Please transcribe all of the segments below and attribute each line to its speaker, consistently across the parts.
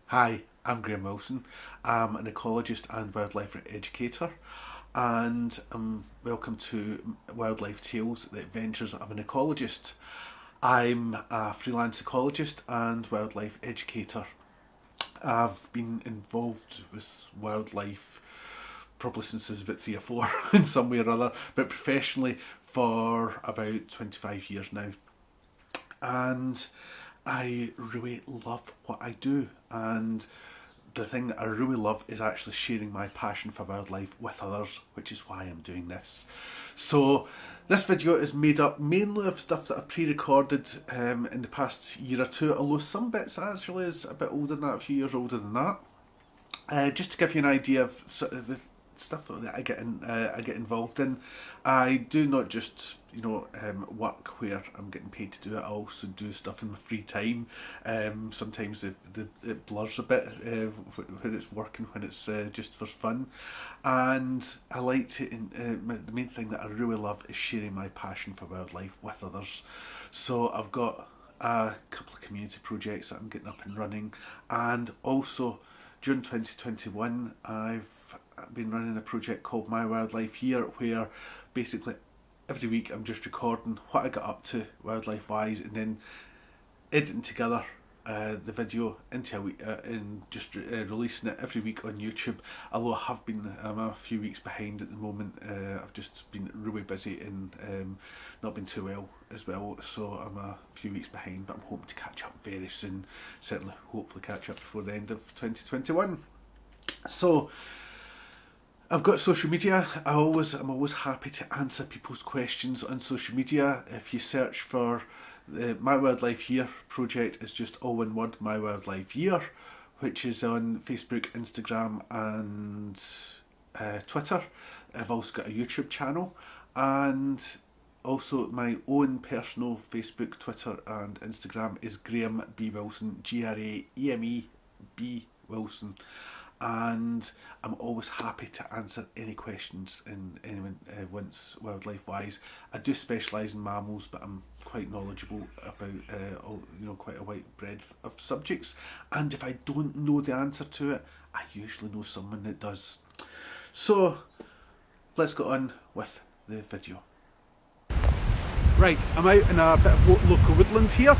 Speaker 1: Hi, I'm Graham Wilson. I'm an ecologist and wildlife educator, and welcome to Wildlife Tales, the adventures of an ecologist. I'm a freelance ecologist and wildlife educator. I've been involved with wildlife probably since I was about 3 or 4 in some way or other, but professionally for about 25 years now. And I really love what I do, and the thing that I really love is actually sharing my passion for wildlife with others, which is why I'm doing this. So this video is made up mainly of stuff that I pre-recorded in the past year or two, although some bits actually is a bit older than that, a few years older than that. Just to give you an idea of sort of the stuff that I get involved in. I do not just work where I'm getting paid to do it. I also do stuff in my free time. Sometimes it blurs a bit when it's work and when it's just for fun. And I like to. The main thing that I really love is sharing my passion for wildlife with others. So I've got a couple of community projects that I'm getting up and running, and also during 2021 I've been running a project called My Wildlife Year, where basically every week I'm just recording what I got up to wildlife wise and then editing together the video into a week and just releasing it every week on YouTube. Although I'm a few weeks behind at the moment. I've just been really busy and not been too well as well, so I'm a few weeks behind, but I'm hoping to catch up very soon. Certainly, hopefully catch up before the end of 2021. So I've got social media. I'm always happy to answer people's questions on social media. If you search for the My Wildlife Year project, it's just all one word, My Wildlife Year, which is on Facebook, Instagram and Twitter. I've also got a YouTube channel, and also my own personal Facebook, Twitter and Instagram is Graham B. Wilson, Graeme B. Wilson. And I'm always happy to answer any questions in anyone wants wildlife wise. I do specialise in mammals, but I'm quite knowledgeable about quite a wide breadth of subjects. And if I don't know the answer to it, I usually know someone that does. So let's get on with the video. Right, I'm out in a bit of local woodland here.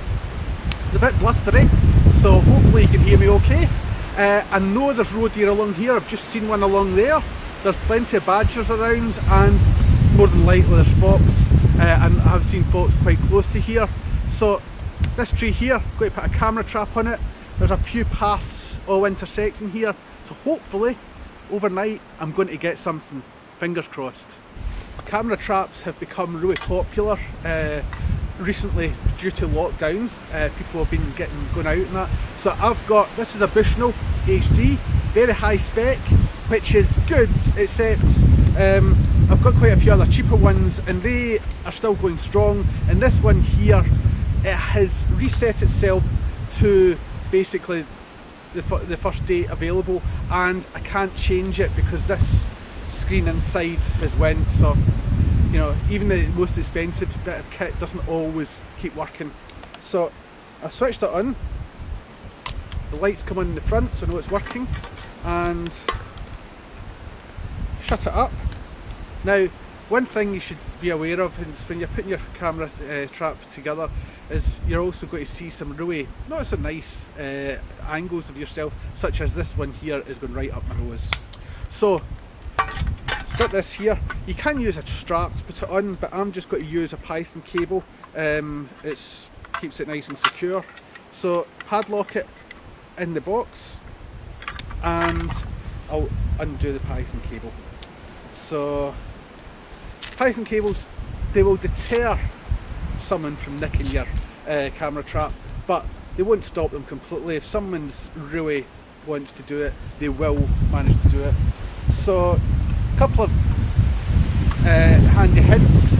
Speaker 1: It's a bit blustery, so hopefully you can hear me okay. I know there's roe deer along here. I've just seen one along there. There's plenty of badgers around, and more than likely there's fox, and I've seen fox quite close to here. So this tree here, I'm going to put a camera trap on it. There's a few paths all intersecting here, so hopefully overnight I'm going to get something, fingers crossed. Camera traps have become really popular recently due to lockdown. People have been going out and that. So I've got, this is a Bushnell HD, very high spec, which is good, except I've got quite a few other cheaper ones and they are still going strong. And this one here, it has reset itself to basically the first date available, and I can't change it because this screen inside has went. So even the most expensive bit of kit doesn't always keep working. So I switched it on, the lights come on in the front so I know it's working, and shut it up. Now, one thing you should be aware of is when you're putting your camera trap together is you're also going to see some really not so nice angles of yourself, such as this one here is going right up my nose. So got this here. You can use a strap to put it on, but I'm just going to use a Python cable. It keeps it nice and secure. So padlock it in the box, and I'll undo the Python cable. So Python cables, they will deter someone from nicking your camera trap, but they won't stop them completely. If someone's really wants to do it, they will manage to do it. So couple of handy hints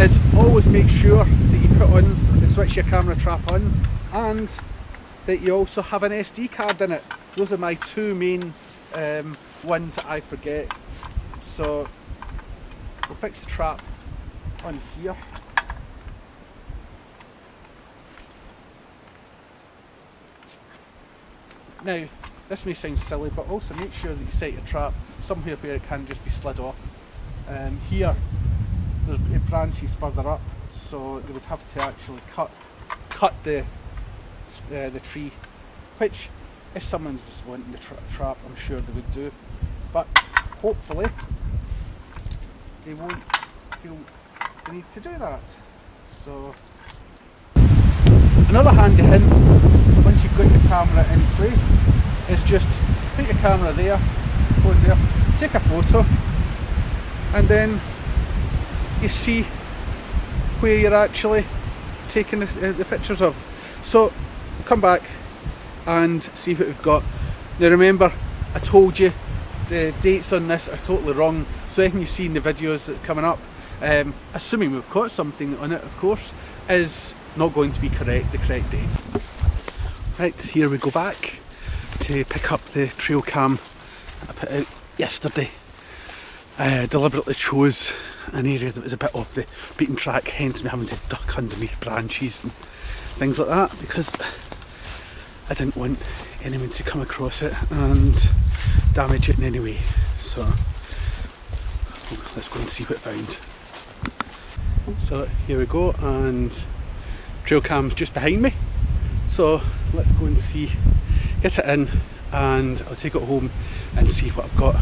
Speaker 1: is always make sure that you put on and switch your camera trap on, and that you also have an SD card in it. Those are my two main ones that I forget. So we'll fix the trap on here. Now This may sound silly, but also make sure that you set your trap somewhere where it can just be slid off. Here there's branches further up, so they would have to actually cut the tree, which if someone's just wanting the trap, I'm sure they would do, but hopefully they won't feel the need to do that. So another handy hint, once you've got your camera in place, is just put your camera there, phone there, take a photo, and then you see where you're actually taking the pictures of. So we'll come back and see what we've got. Now remember, I told you the dates on this are totally wrong, so anything you see in the videos that are coming up, assuming we've caught something on it of course, is not going to be correct, the correct date. Right, here we go back to pick up the trail cam I put out yesterday. Deliberately chose an area that was a bit off the beaten track, hence me having to duck underneath branches and things like that, because I didn't want anyone to come across it and damage it in any way. So let's go and see what I found. So here we go, and trail cam's just behind me, so let's go and see, get it in, and I'll take it home and see what I've got.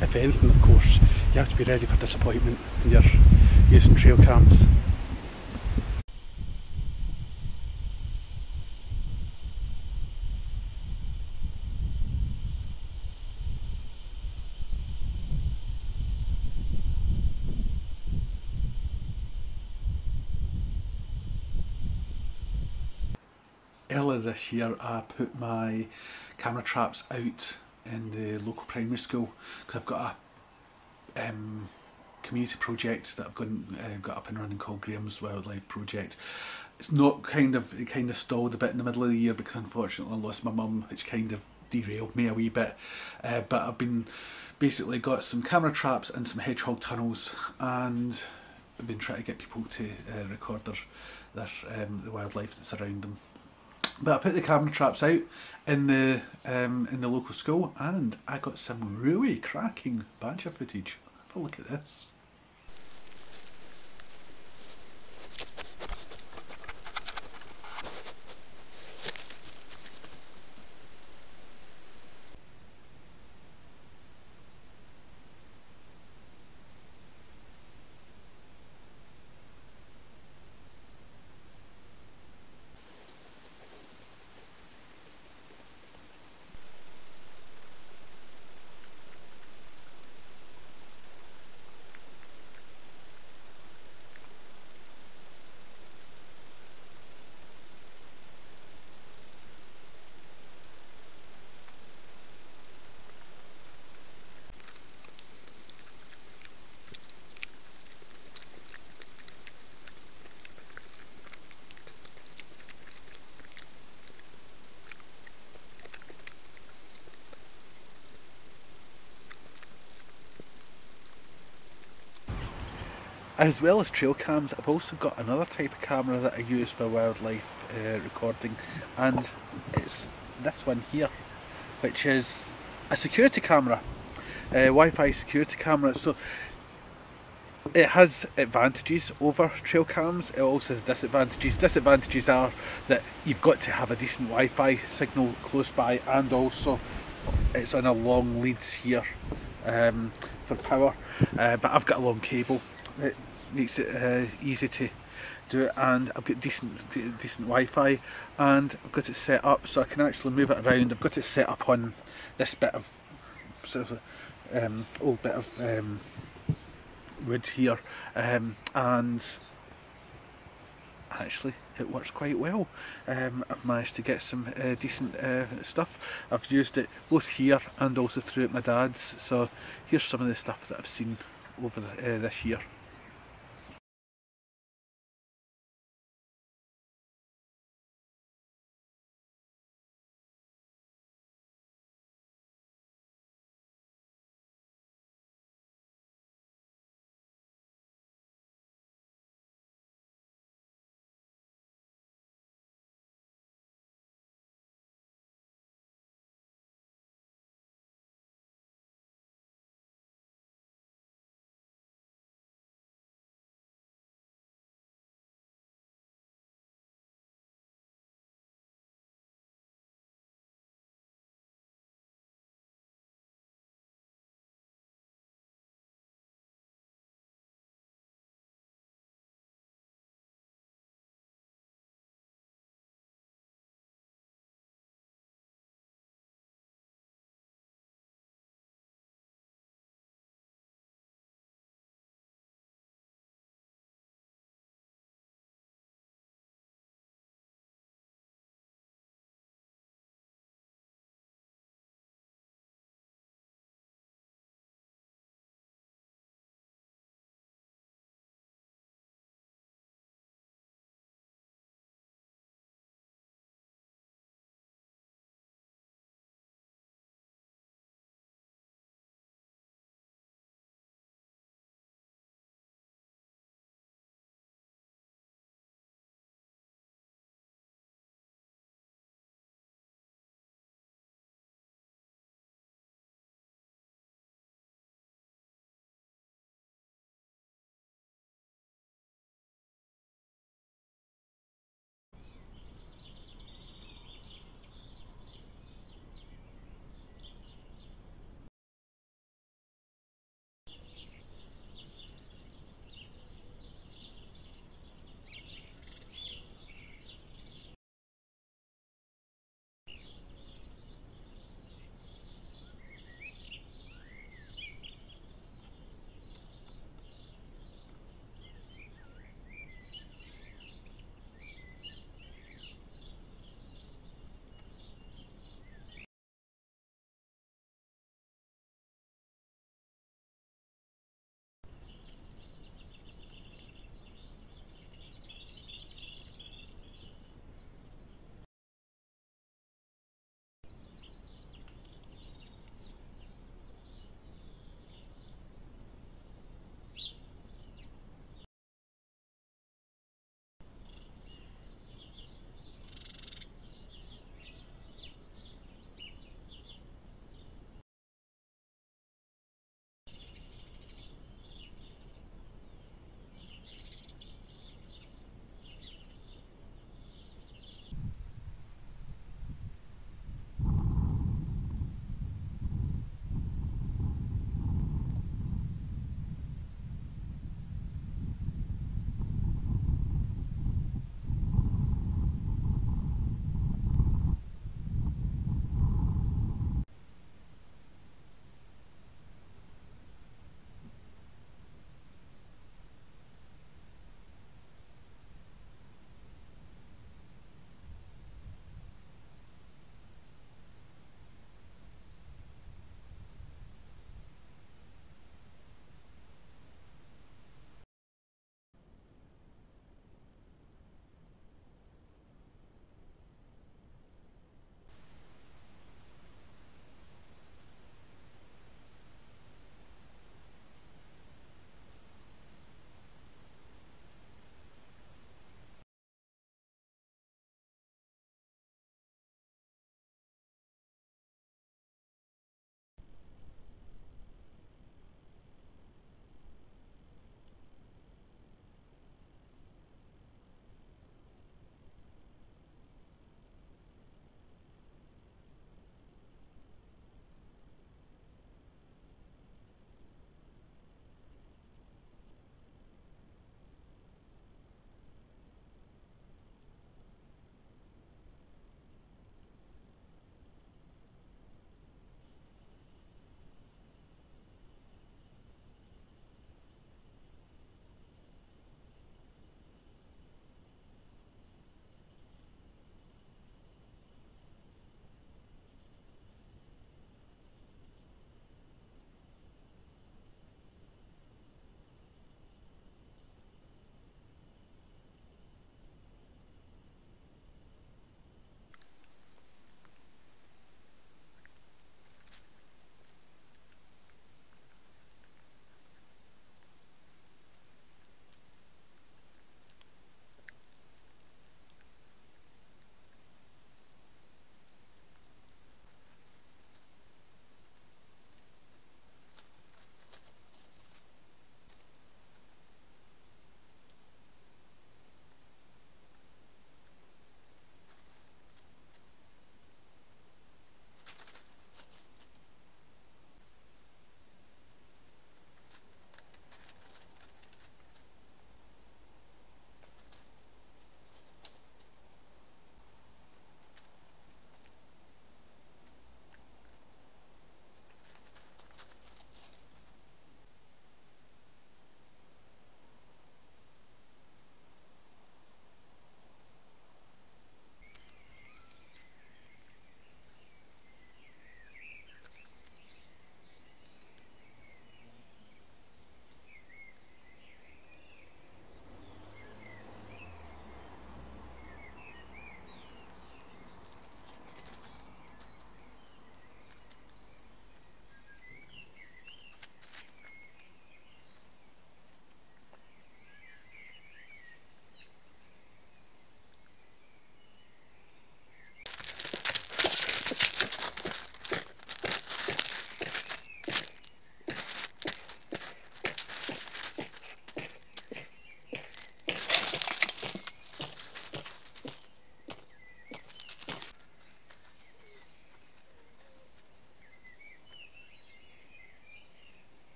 Speaker 1: If anything, of course, you have to be ready for disappointment when you're using trail cams. Earlier this year I put my camera traps out in the local primary school because I've got a community project that I've got up and running called Graham's Wildlife Project. It's not it kind of stalled a bit in the middle of the year because unfortunately I lost my mum, which kind of derailed me a wee bit, but I've basically got some camera traps and some hedgehog tunnels, and I've been trying to get people to record the wildlife that's around them. But I put the camera traps out in the local school, and I got some really cracking badger footage. Have a look at this. As well as trail cams, I've also got another type of camera that I use for wildlife recording, and it's this one here, which is a security camera, Wi-Fi security camera. So it has advantages over trail cams, it also has disadvantages. Disadvantages are that you've got to have a decent Wi-Fi signal close by, and also it's on a long leads here for power, but I've got a long cable. It makes it easy to do it, and I've got decent Wi-Fi, and I've got it set up so I can actually move it around. I've got it set up on this bit of sort of old bit of wood here, and actually it works quite well. I've managed to get some decent stuff. I've used it both here and also through at my dad's, so here's some of the stuff that I've seen over this year.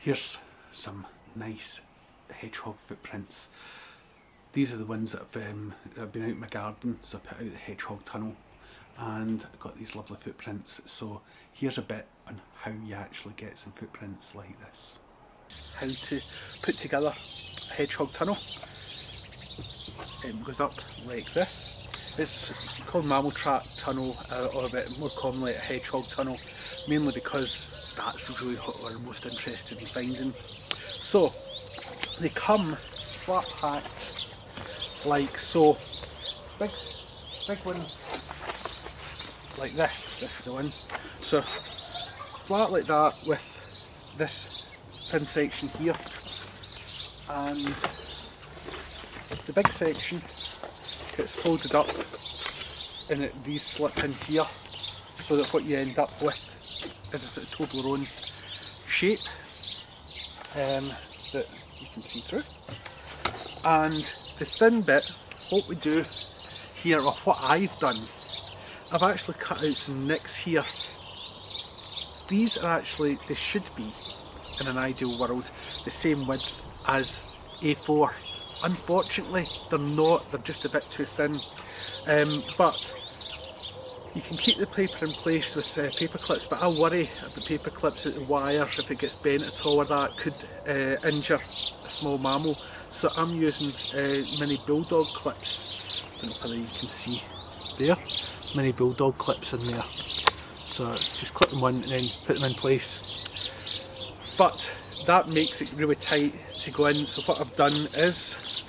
Speaker 1: Here's some nice hedgehog footprints. These are the ones that have been out in my garden, so I put out the hedgehog tunnel and I got these lovely footprints. So here's a bit on how you actually get some footprints like this. How to put together a hedgehog tunnel. It goes up like this. It's called mammal track tunnel, or a bit more commonly a hedgehog tunnel, mainly because that's really what we're most interested in finding. So they come flat packed like so. Big one like this. This is the one. So flat like that with this thin section here, and the big section gets folded up and these slip in here, so that what you end up with is a sort of Toblerone shape that you can see through. And the thin bit, what we do here, or what I've done, I've actually cut out some nicks here. These are actually, they should be, in an ideal world, the same width as A4. Unfortunately, they're not, they're just a bit too thin. But you can keep the paper in place with paper clips, but I worry about paper clips at the wire. If it gets bent at all, or that could injure a small mammal. So I'm using mini bulldog clips. I don't know whether you can see there. Mini bulldog clips in there. So just clip them one and then put them in place. But that makes it really tight to go in. So what I've done is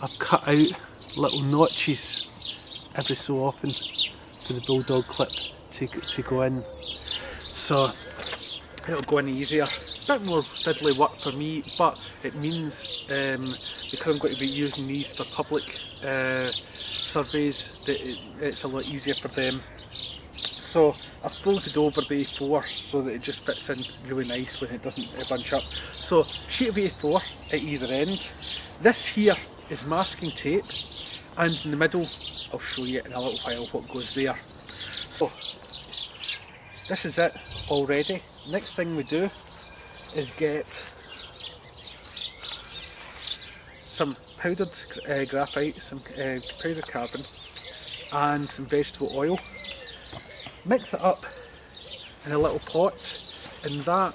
Speaker 1: I've cut out little notches every so often for the bulldog clip to go in. So it'll go in easier. A bit more fiddly work for me, but it means because I'm going to be using these for public surveys, that it's a lot easier for them. So I've folded over the A4 so that it just fits in really nice when it doesn't bunch up. So sheet of A4 at either end. This here is masking tape, and in the middle, I'll show you in a little while what goes there. So this is it already. Next thing we do is get some powdered graphite, some powdered carbon and some vegetable oil. Mix it up in a little pot, and that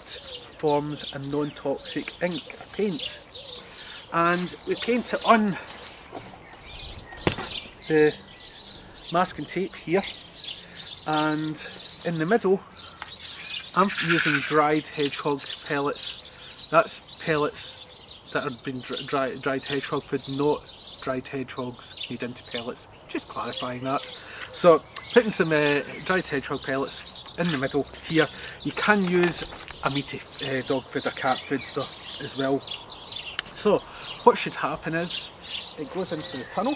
Speaker 1: forms a non-toxic ink, a paint. And we paint it on the masking tape here, and in the middle I'm using dried hedgehog pellets. That's pellets that have been dried hedgehog food, not dried hedgehogs made into pellets. Just clarifying that. So putting some dried hedgehog pellets in the middle here. You can use a meaty dog food or cat food stuff as well. So what should happen is it goes into the tunnel.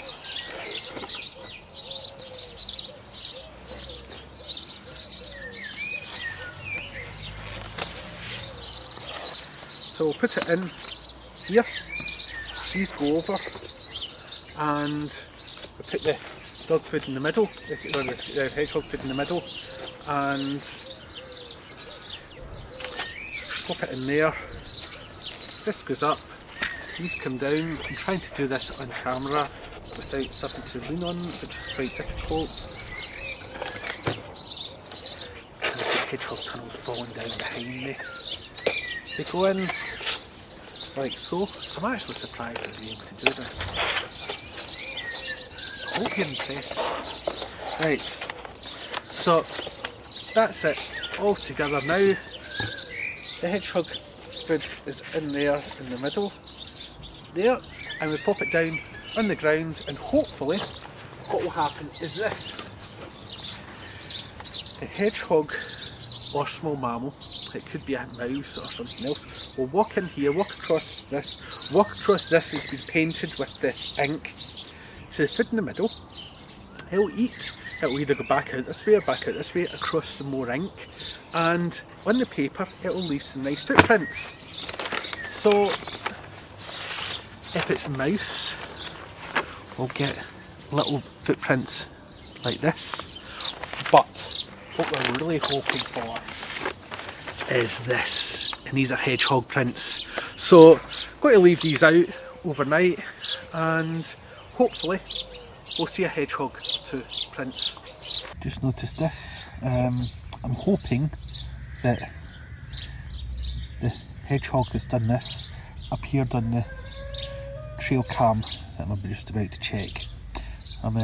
Speaker 1: So we'll put it in here. These go over, and we put the dog food in the middle, or the hedgehog food in the middle, and pop it in there. This goes up, these come down. I'm trying to do this on camera without something to lean on, which is quite difficult. And the hedgehog tunnel's falling down behind me. They go in like so. I'm actually surprised I'd be able to do this. I hope you're impressed. Right, so that's it all together now. The hedgehog food is in there in the middle there, and we pop it down on the ground, and hopefully what will happen is this. The hedgehog or small mammal, it could be a mouse or something else, will walk in here, walk across this has been painted with the ink, to the food in the middle. He'll eat, it'll either go back out this way or back out this way, across some more ink, and on the paper it'll leave some nice footprints. So if it's mouse, we'll get little footprints like this, but what we're really hoping for is this. and these are hedgehog prints. So I'm going to leave these out overnight and hopefully we'll see a hedgehog to prints. Just noticed this. I'm hoping that the hedgehog that's done this appeared on the trail cam that I'm just about to check. I'm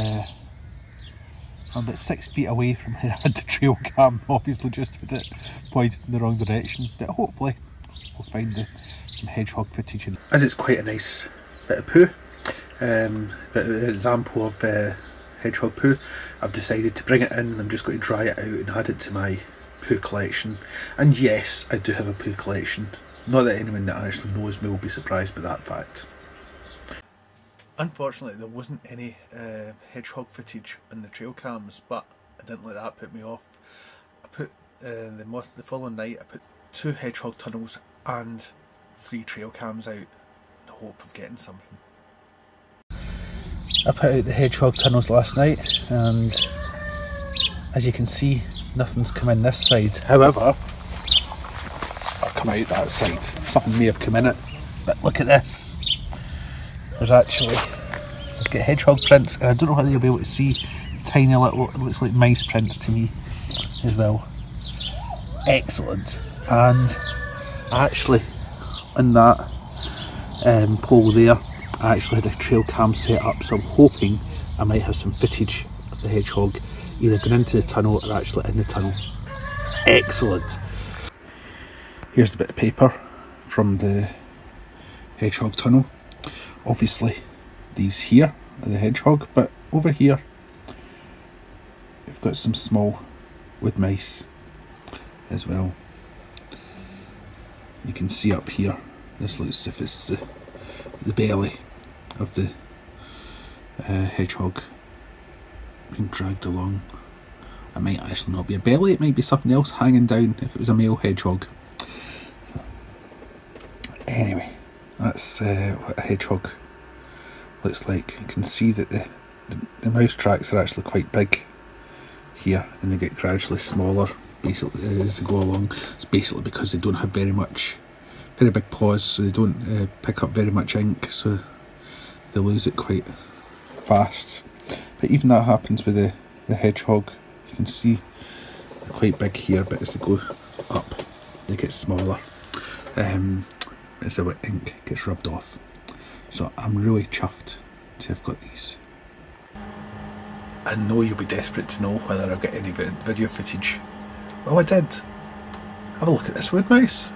Speaker 1: about 6 feet away from where I had the trail cam, obviously just with it pointed in the wrong direction, but hopefully we'll find some hedgehog footage. As it's quite a nice bit of poo, but an example of hedgehog poo, I've decided to bring it in. I'm just going to dry it out and add it to my poo collection. And yes, I do have a poo collection. Not that anyone that actually knows me will be surprised by that fact. Unfortunately, there wasn't any hedgehog footage on the trail cams, but I didn't let that put me off. I put the following night I put 2 hedgehog tunnels and 3 trail cams out in the hope of getting something. I put out the hedgehog tunnels last night, and as you can see, nothing's come in this side. However, I'll come out that side. Something may have come in it, but look at this. There's actually, I've got hedgehog prints, and I don't know whether you'll be able to see tiny little, it looks like mice prints to me as well. Excellent. And actually, in that pole there, I actually had a trail cam set up, so I'm hoping I might have some footage of the hedgehog either going into the tunnel or actually in the tunnel. Excellent. Here's a bit of paper from the hedgehog tunnel. Obviously these here are the hedgehog, but over here we've got some small wood mice as well. You can see up here, this looks as if it's the belly of the hedgehog being dragged along. It might actually not be a belly, it might be something else hanging down if it was a male hedgehog. So, anyway, that's what a hedgehog looks like. You can see that the mouse tracks are actually quite big here, and they get gradually smaller basically as they go along. It's basically because they don't have very big paws, so they don't pick up very much ink, so they lose it quite fast. But even that happens with the hedgehog. You can see they're quite big here, but as they go up they get smaller as the ink gets rubbed off. So I'm really chuffed to have got these. I know you'll be desperate to know whether I've got any video footage. Well, I did. Have a look at this wood mouse.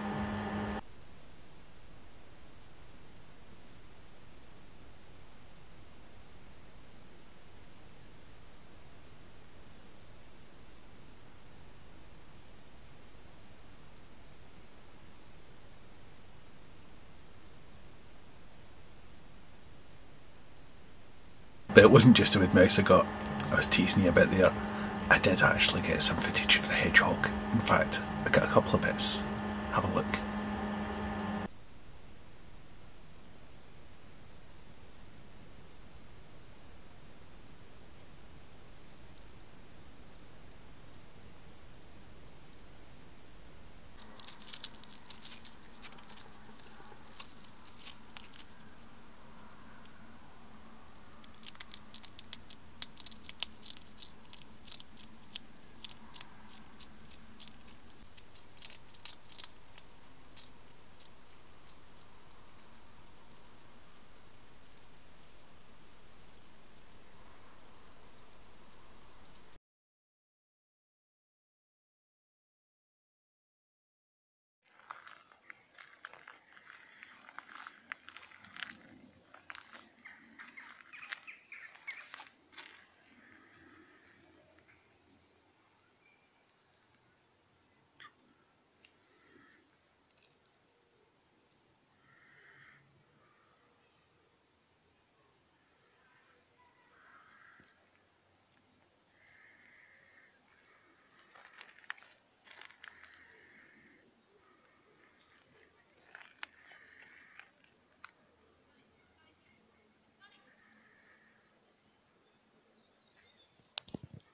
Speaker 1: But it wasn't just a wood mouse I got. I was teasing you a bit there. I did actually get some footage of the hedgehog. In fact, I got a couple of bits. Have a look.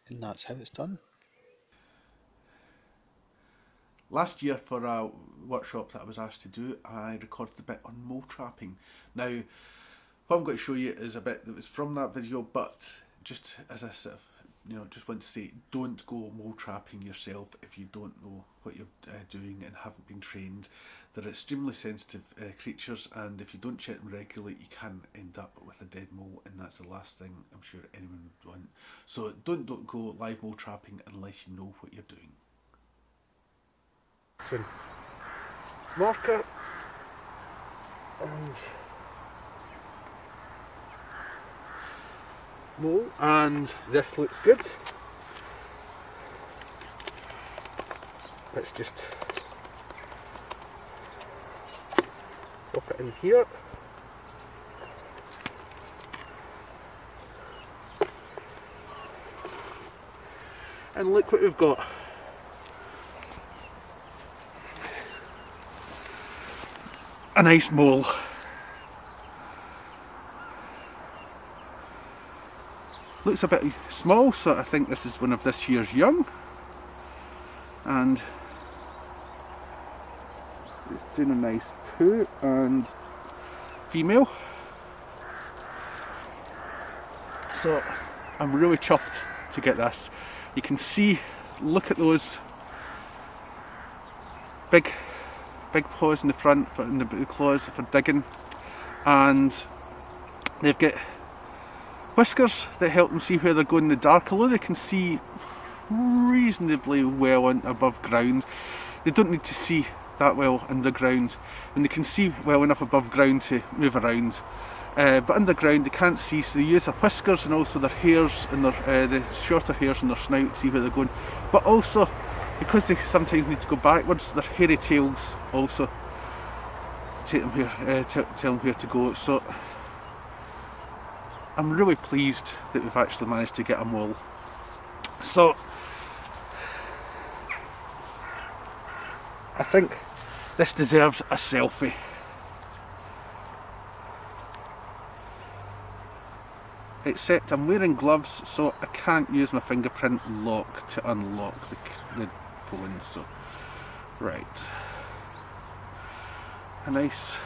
Speaker 1: And that's how it's done. Last year for workshop that I was asked to do, I recorded a bit on mole trapping. Now, what I'm going to show you is a bit that was from that video, but just as a sort of, just want to say, don't go mole trapping yourself if you don't know what you're doing and haven't been trained. They're extremely sensitive creatures, and if you don't check them regularly, you can end up with a dead mole, and that's the last thing I'm sure anyone would want. So don't go live mole trapping unless you know what you're doing. So, marker and mole, and this looks good. Let's just pop it in here. And look what we've got. A nice mole. Looks a bit small, so I think this is one of this year's young. And it's doing a nice poo, and female. So I'm really chuffed to get this. You can see, look at those big paws in the front, in the claws for digging, and they've got whiskers that help them see where they're going in the dark. Although they can see reasonably well above ground, they don't need to see that well underground, and they can see well enough above ground to move around. But underground they can't see, so they use their whiskers and also their hairs and their the shorter hairs in their snout to see where they're going. But also, because they sometimes need to go backwards, their hairy tails also take them here, tell them where to go. So I'm really pleased that we've actually managed to get a mole. So I think this deserves a selfie. Except I'm wearing gloves, so I can't use my fingerprint lock to unlock the phone. So, right, a nice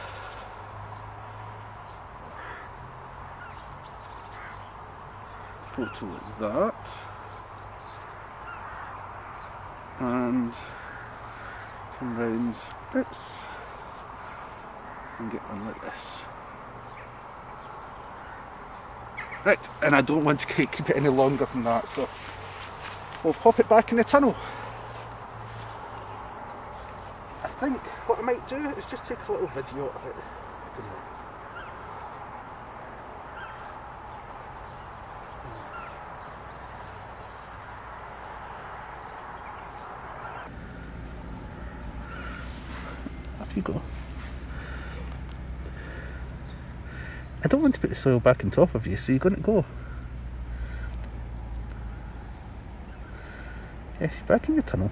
Speaker 1: photo like that, and turn round, oops, and get one like this. Right, and I don't want to keep it any longer than that, so we'll pop it back in the tunnel. I think what I might do is just take a little video of it. I don't know. There you go. I don't want to put the soil back on top of you, so you're going to go. Yes, you're back in the tunnel.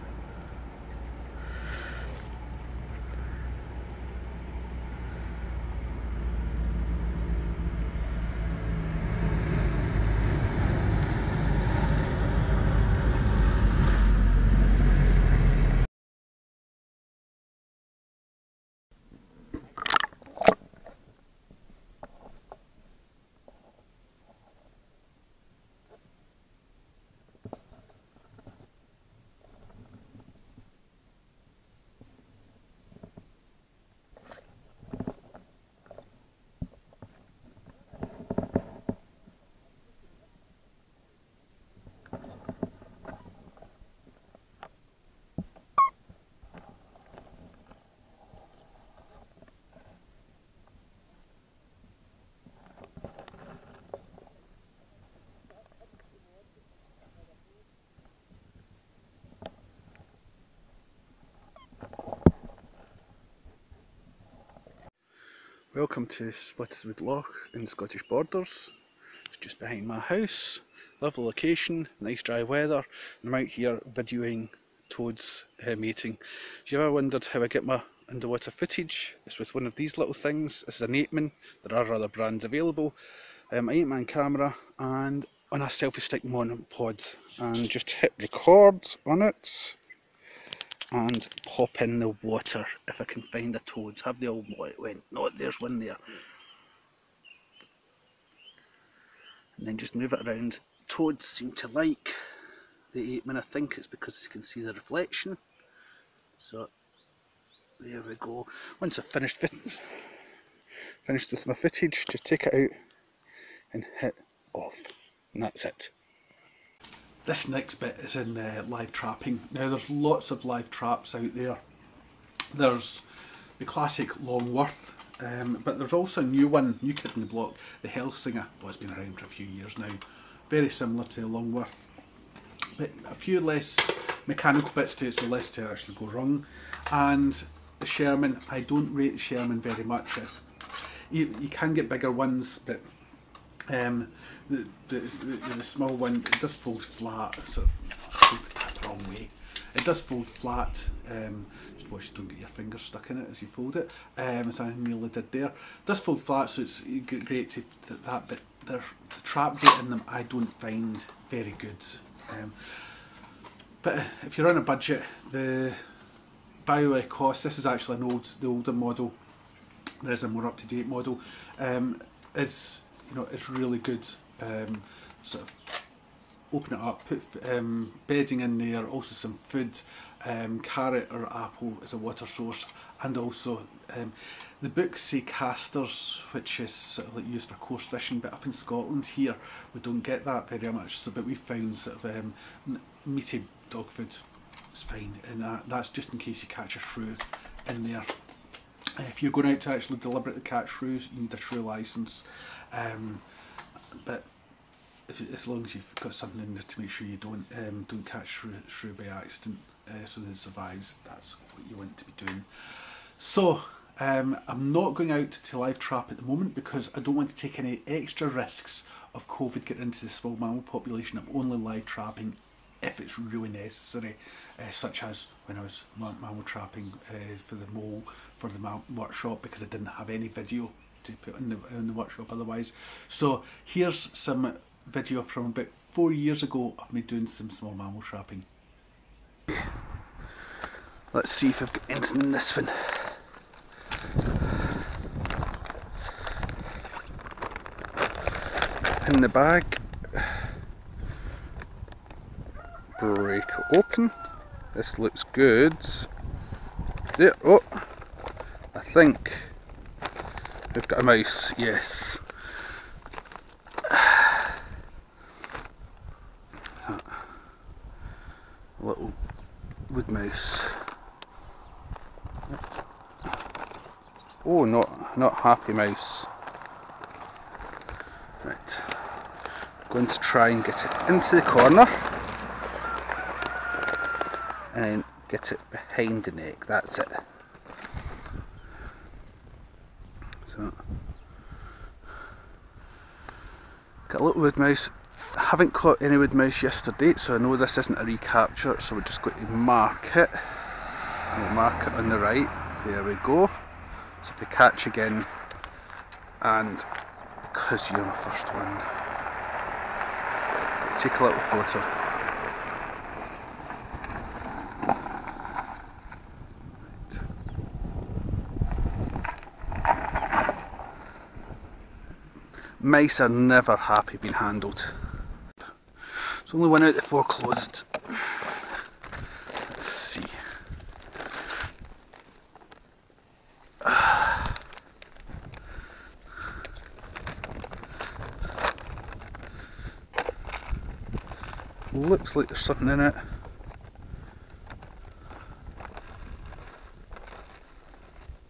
Speaker 1: Welcome to Spottiswoode Loch in the Scottish Borders. It's just behind my house. Lovely location, nice dry weather. I'm out here videoing toads mating. If you ever wondered how I get my underwater footage, it's with one of these little things. This is an 8-man. There are other brands available. An 8-man camera and on a selfie stick monopod, and just hit record on it.
Speaker 2: and pop in the water if I can find the toads. Have they all went? No, there's one there. And then just move it around. Toads seem to like the 8-minute. I think it's because you can see the reflection. So there we go. Once I've finished with my footage, just take it out and hit off, and that's it.
Speaker 1: This next bit is in live trapping. Now there's lots of live traps out there. There's the classic Longworth, but there's also a new kid in the block, the Hellsinger. Well, it's been around for a few years now. Very similar to Longworth, but a few less mechanical bits to it, so less to actually go wrong. And the Sherman, I don't rate the Sherman very much. You can get bigger ones, but the small one, it does fold flat, sort of the wrong way. It does fold flat, just watch you don't get your fingers stuck in it as you fold it, as I nearly did there. It does fold flat, so it's great to that, but the trap bait in them I don't find very good. But if you're on a budget, the Ecologist, this is actually the older model, there is a more up-to-date model, is really good. Sort of open it up, put bedding in there, also some food, carrot or apple as a water source, and also the books say casters, which is sort of like used for coarse fishing, but up in Scotland here we don't get that very much, so but we found sort of meaty dog food is fine, and that's just in case you catch a shrew in there. If you're going out to actually deliberately catch shrews, you need a shrew licence, but as long as you've got something in there to make sure you don't catch shrew by accident, so that it survives, that's what you want to be doing. So I'm not going out to live trap at the moment because I don't want to take any extra risks of COVID getting into the small mammal population. I'm only live trapping if it's really necessary, such as when I was mammal trapping for the mole for the workshop, because I didn't have any video to put in the workshop otherwise. So here's some video from about 4 years ago of me doing some small mammal trapping.
Speaker 2: Let's see if I've got anything in this one. In the bag, break it open. This looks good. There, oh, I think we've got a mouse, yes. Little wood mouse. Oh, not happy mouse. Right, I'm going to try and get it into the corner and then get it behind the neck. That's it. So, got a little wood mouse. I haven't caught any wood mouse yesterday, so I know this isn't a recapture, so we're just going to mark it. We'll mark it on the right. There we go. So if they catch again, and because you're the first one, take a little photo. Mice are never happy being handled. There's only one out of the 4 closed. Let's see. Looks like there's something in it.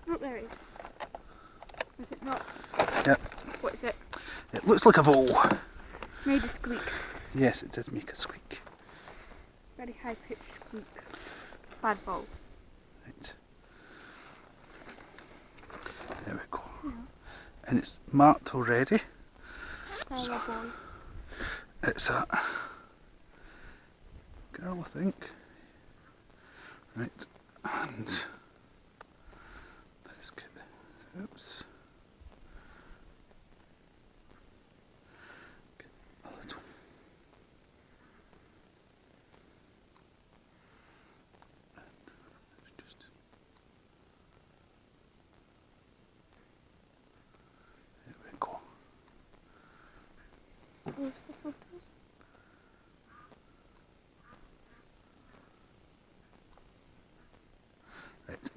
Speaker 3: Oh, there it is. Is it not?
Speaker 2: Yep.
Speaker 3: What is it?
Speaker 2: It looks like a vole.
Speaker 3: Made a squeak.
Speaker 2: Yes, it does make a squeak.
Speaker 3: Very high pitched squeak. Bad vole.
Speaker 2: Right. There we go. Yeah. And it's marked already.
Speaker 3: So, boy.
Speaker 2: It's a girl, I think. Right, and let's get the, oops. Get a little.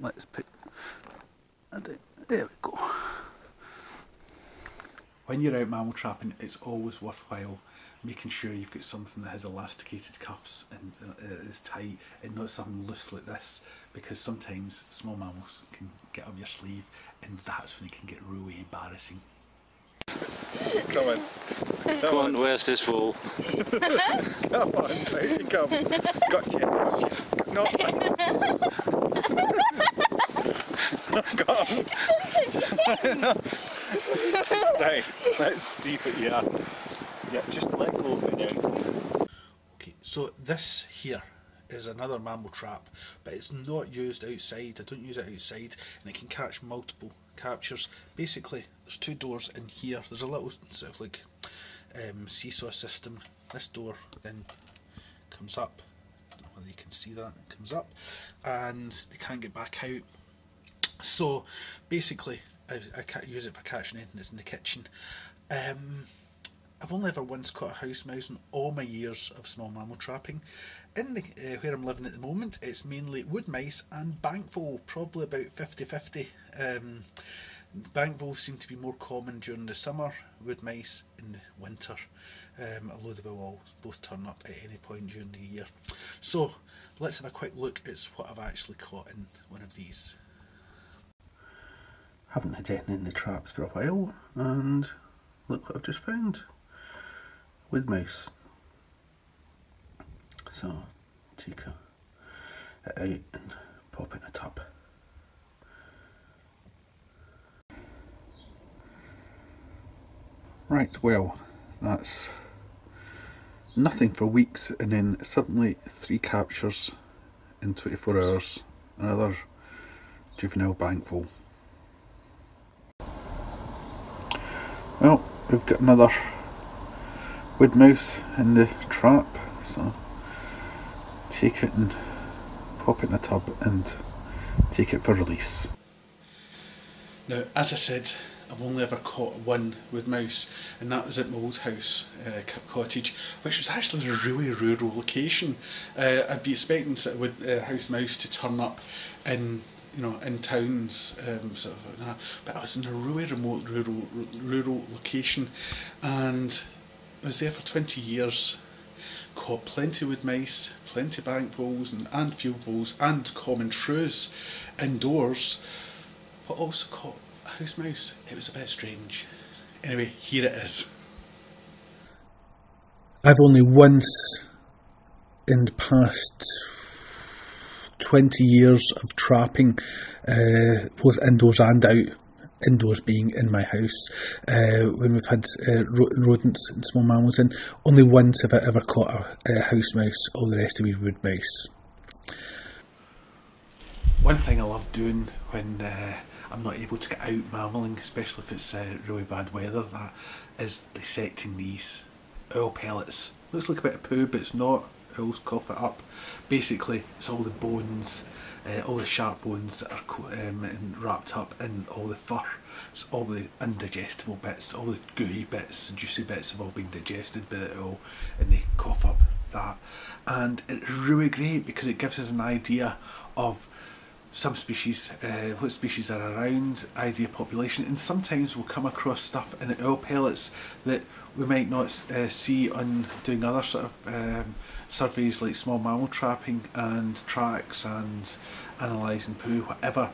Speaker 2: let's put that down. There we go.
Speaker 1: When you're out mammal trapping, it's always worthwhile making sure you've got something that has elasticated cuffs and is tight and not something loose like this, because sometimes small mammals can get up your sleeve and that's when it can get really embarrassing.
Speaker 4: Come on.
Speaker 5: Come on, where's this fool?
Speaker 4: Come on, here you come. Gotcha. No. Got him. Right, let's see what you are. Yeah, just let go of it now.
Speaker 2: Okay, so this here is another mammal trap, but it's not used outside. I don't use it outside, and it can catch multiple captures. Basically, there's two doors in here. There's a little sort of like seesaw system. This door then comes up. I don't know whether you can see that. It comes up, and they can't get back out. So basically, I can't use it for catching anything that's in the kitchen. I've only ever once caught a house mouse in all my years of small mammal trapping. In the, where I'm living at the moment, it's mainly wood mice and bank vole, probably about 50-50. Bank voles seem to be more common during the summer, wood mice in the winter, although they will all both turn up at any point during the year. So let's have a quick look at what I've actually caught in one of these. Haven't had anything in the traps for a while, and look what I've just found. Wood mouse. So take it out and pop it in a tub. Right, well, that's nothing for weeks, and then suddenly 3 captures in 24 hours. Another juvenile bank vole. Well, we've got another wood mouse in the trap, so take it and pop it in a tub and take it for release. Now, as I said, I've only ever caught one wood mouse, and that was at my old house cottage, which was actually in a really rural location. I'd be expecting sort of wood house mouse to turn up in, you know, in towns, sort of, but I was in a really remote rural location, and I was there for 20 years, caught plenty of wood mice, plenty of bank voles and field voles and common shrews indoors, but also caught a house mouse. It was a bit strange. Anyway, here it is. I've only once in the past 20 years of trapping, both indoors and out, indoors being in my house, when we've had rodents and small mammals in, only once have I ever caught a house mouse. All the rest of me wood mice. One thing I love doing when I'm not able to get out mammaling, especially if it's really bad weather, that is dissecting these owl pellets. Looks like a bit of poo, but it's not. Owls cough it up. Basically, it's all the bones, all the sharp bones that are wrapped up in all the fur. It's all the indigestible bits, all the gooey bits, juicy bits have all been digested by the owl, and they cough up that. And it's really great because it gives us an idea of some species, what species are around, idea population, and sometimes we'll come across stuff in the owl pellets that we might not see on doing other sort of surveys like small mammal trapping and tracks and analysing poo, whatever.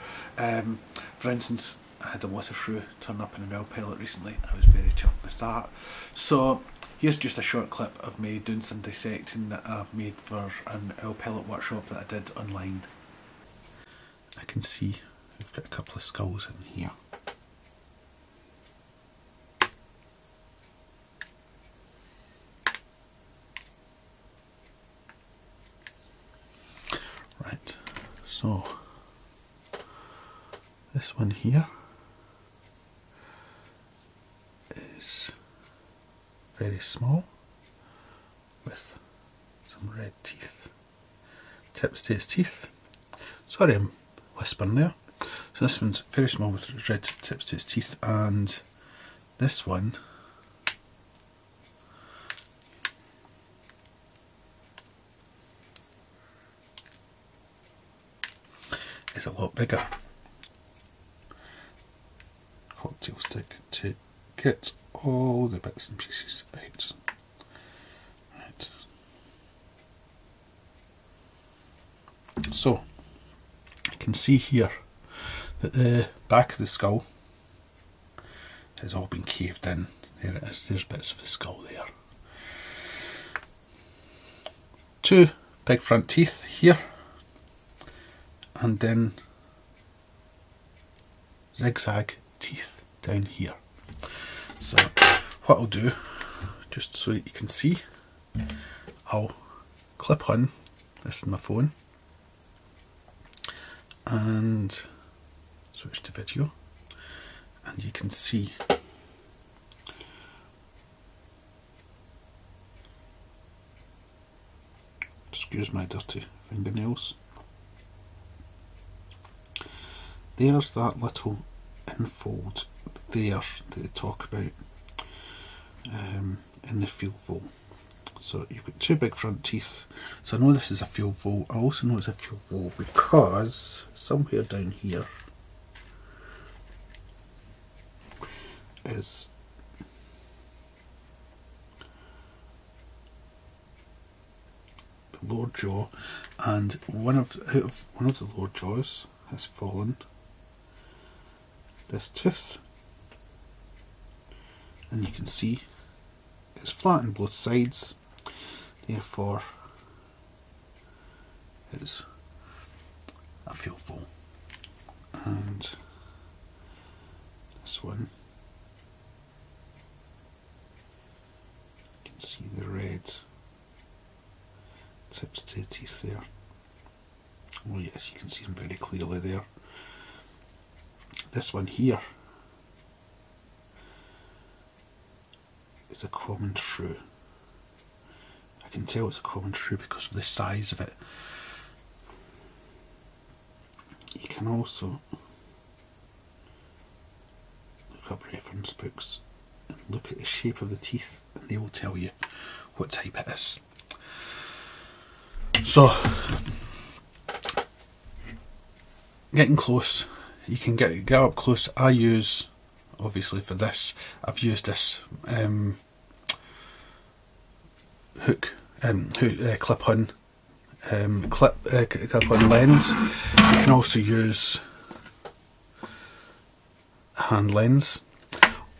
Speaker 2: For instance, I had a water shrew turn up in an owl pellet recently. I was very chuffed with that. So here's just a short clip of me doing some dissecting that I made for an owl pellet workshop that I did online. I can see we've got a couple of skulls in here. Right, so this one here is very small with some red teeth, tips to its teeth. Sorry, I'm whispering there. So this one's very small with red tips to its teeth, and this one
Speaker 1: is a lot bigger. Cocktail stick to get all the bits and pieces out. Right. So you can see here that the back of the skull has all been caved in. There it is, there's bits of the skull there. 2 big front teeth here, and then zigzag teeth down here. So what I'll do, just so that you can see, I'll clip on this in my phone and switch to video, and you can see excuse my dirty fingernails. There's that little infold there that they talk about in the field vole. So you've got 2 big front teeth. So I know this is a field vole. I also know it's a field vole because somewhere down here is the lower jaw, and one of the lower jaws has fallen. This tooth, and you can see it's flat on both sides, therefore it's a field vole. And this one, you can see the red tips to the teeth there. Oh yes, you can see them very clearly there. This one here is a common shrew. I can tell it's a common shrew because of the size of it. You can also look up reference books and look at the shape of the teeth, and they will tell you what type it is. So, getting close. You can get up close. I use, obviously for this, I've used this clip-on lens. You can also use a hand lens,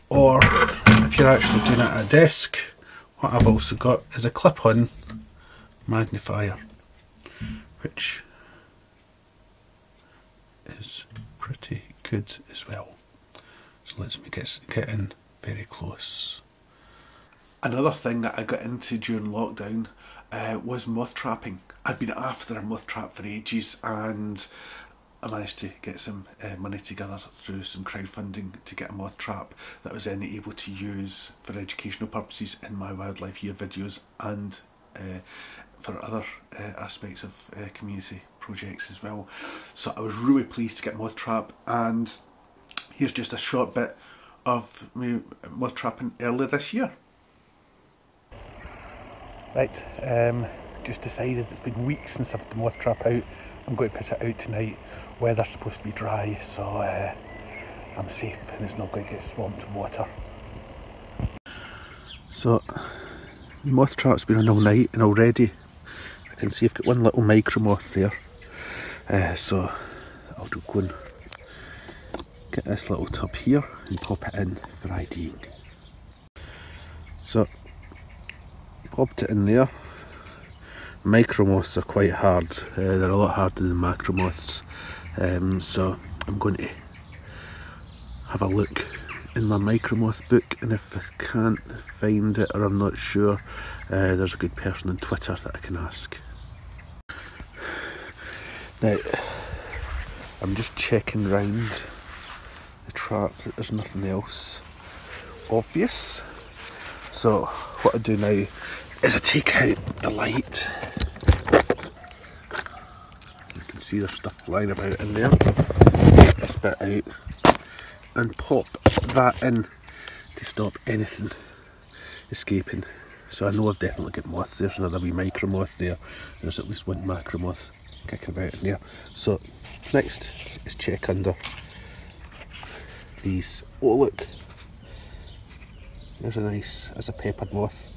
Speaker 1: or if you're actually doing it at a desk, what I've also got is a clip-on magnifier, which is pretty good as well. So let's make it get in very close. Another thing that I got into during lockdown was moth trapping. I'd been after a moth trap for ages, and I managed to get some money together through some crowdfunding to get a moth trap that I was then able to use for educational purposes in my wildlife year videos, and for other aspects of community projects as well. So I was really pleased to get moth trap, and here's just a short bit of me moth trapping earlier this year. Right, just decided it's been weeks since I've put the moth trap out. I'm going to put it out tonight. Weather's supposed to be dry, so I'm safe and it's not going to get swamped with water. So the moth trap's been on all night, and already I can see I've got one little micro moth there. So I'll go and get this little tub here and pop it in for IDing. So popped it in there. Micro moths are quite hard. They're a lot harder than macro moths. So I'm going to have a look in my micro moth book, and if I can't find it or I'm not sure, there's a good person on Twitter that I can ask. Now I'm just checking round the trap that there's nothing else obvious. So what I do now is I take out the light. You can see there's stuff flying about in there. Take this bit out and pop that in to stop anything escaping. So I know I've definitely got moths. There's another wee micro moth there. There's at least one macro moth
Speaker 2: kicking about in there. So next is check under these. Oh look, there's a peppered moth.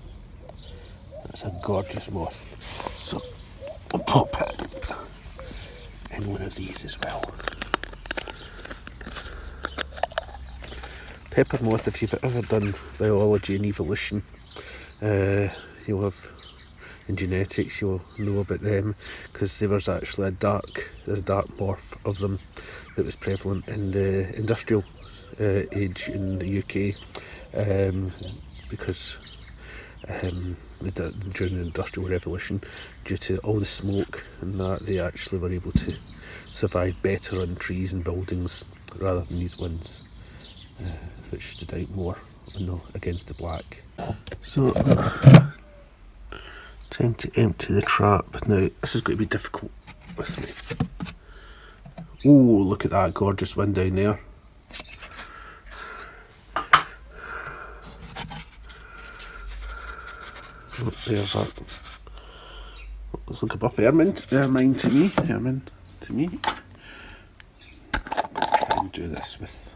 Speaker 2: That's a gorgeous moth. So I'll pop it in one of these as well. Peppered moth, if you've ever done biology and evolution, you'll have, in genetics, you'll know about them, because there was actually a dark morph of them that was prevalent in the industrial age in the UK, because during the Industrial Revolution, due to all the smoke and that, they actually were able to survive better on trees and buildings rather than these ones, which stood out more against the black. So, time to empty the trap. Now, this is going to be difficult with me. Oh, look at that gorgeous one down there. Oh, there's that. Looks like a buff ermine to me. Try and do this with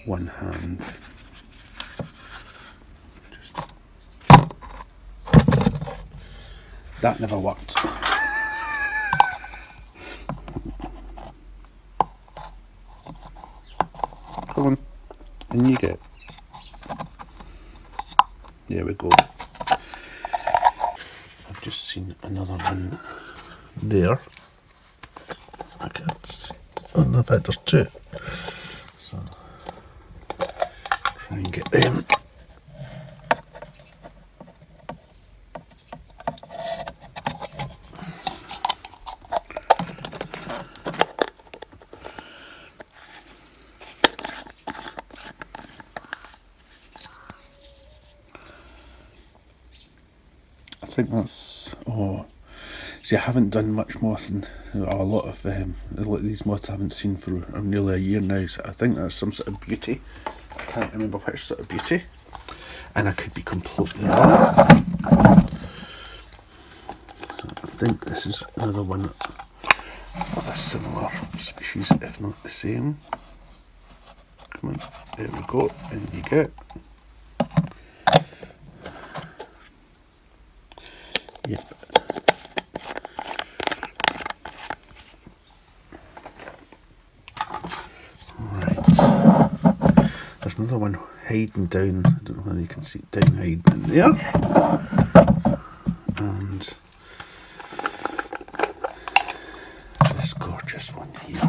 Speaker 2: one hand. That never worked. Come on, and you get. There we go. I've just seen another one there. I can't see. Oh, no, in fact, there's two. So, try and get them. I think that's, see, I haven't done much mothing, a lot of these moths I haven't seen for nearly a year now, so I think that's some sort of beauty. I can't remember which sort of beauty, and I could be completely wrong. So I think this is another one of a similar species, if not the same. Come on, there we go, and you get. Yep. Right. There's another one hiding down. I don't know whether you can see it down hiding in there. And this gorgeous one here.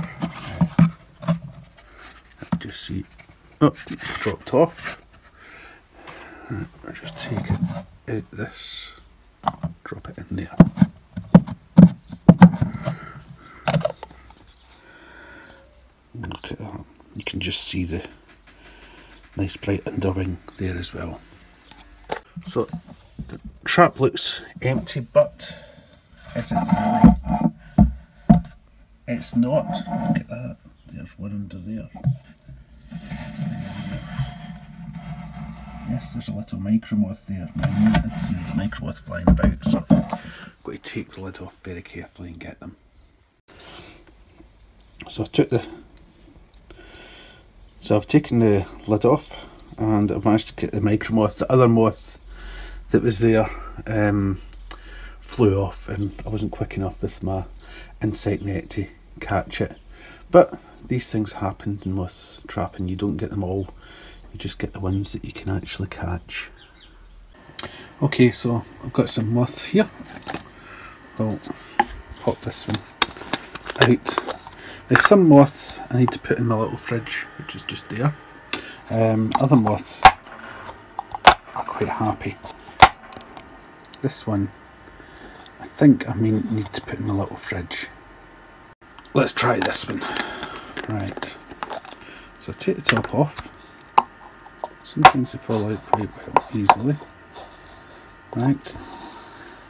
Speaker 2: Just see. Oh, it's dropped off. I'll just take it out this. Drop it in there. Look at that. You can just see the nice bright underwing there as well. So the trap looks empty, but is it really? It's not. Look at that. There's one under there. Yes, there's a little micromoth there. I knew I'd seen the micromoth flying about, so I'm going to take the lid off very carefully and get them. So I've taken the lid off, and I've managed to get the micromoth. The other moth that was there flew off, and I wasn't quick enough with my insect net to catch it. But these things happen in moth trapping. You don't get them all. You just get the ones that you can actually catch. Okay, so I've got some moths here. I'll pop this one out. Now some moths I need to put in my little fridge, which is just there. Other moths are quite happy. This one I think I need to put in my little fridge. Let's try this one. Right, so take the top off. Sometimes they fall out quite well, easily. Right,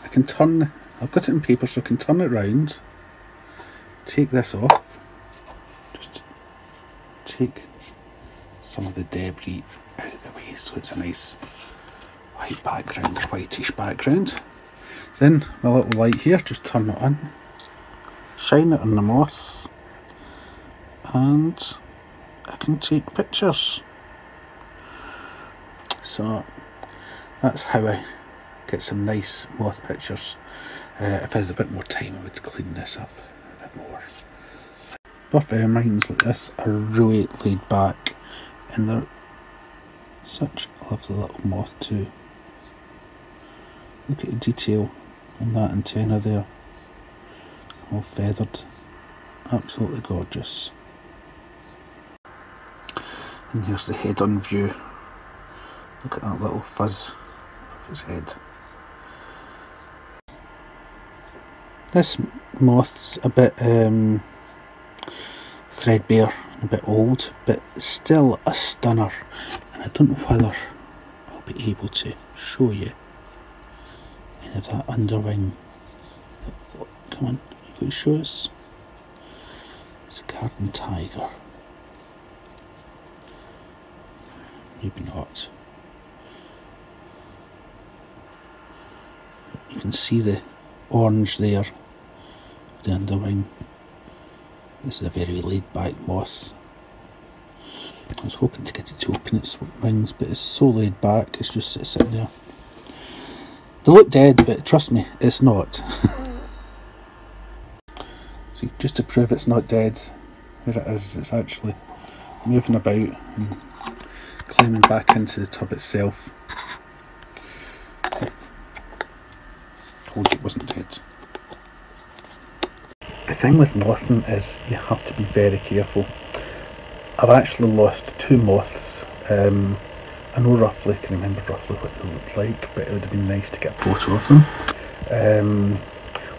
Speaker 2: I can turn, I've got it in paper so I can turn it round, take this off, just take some of the debris out of the way so it's a nice white background, or whitish background. Then my little light here, just turn it on, shine it on the moth and I can take pictures. So that's how I get some nice moth pictures. If I had a bit more time I would clean this up a bit more. Buff ermines like this are really laid back and they're such a lovely little moth too. Look at the detail on that antenna there, all feathered, absolutely gorgeous. And here's the head on view. Look at that little fuzz of his head. This moth's a bit threadbare, a bit old, but still a stunner. And I don't know whether I'll be able to show you any of that underwing. Come on, you got to show us. It's a garden tiger. Maybe not. You can see the orange there, the underwing. This is a very laid back moth. I was hoping to get it to open its wings, but it's so laid back, it's just sitting there. They look dead, but trust me, it's not. See, just to prove it's not dead, here it is, it's actually moving about and climbing back into the tub itself. Told you it wasn't dead. The thing with mothing is you have to be very careful. I've actually lost 2 moths. I know roughly, can remember roughly what they looked like, but it would have been nice to get a photo of them.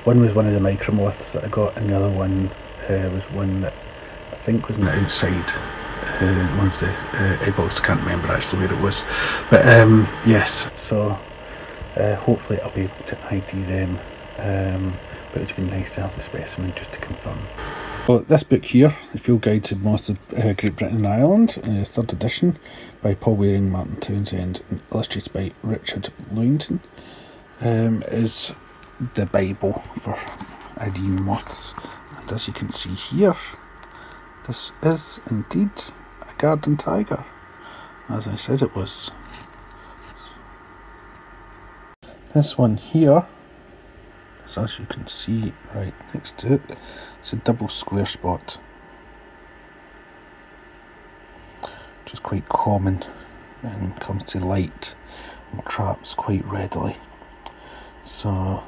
Speaker 2: One was one of the micro moths that I got, and the other one was one that I think was on the outside. One of the egg boxes, I can't remember actually where it was. But yes, so hopefully I'll be able to ID them. But it would be nice to have the specimen just to confirm. So this book here, The Field Guide to Moths of Great Britain and Ireland, 3rd edition by Paul Waring, Martin Townsend, and illustrated by Richard Lewington, is the Bible for IDing moths. And as you can see here, this is indeed a garden tiger, as I said it was. This one here, as you can see right next to it, it's a double square spot, which is quite common and comes to light and traps quite readily. So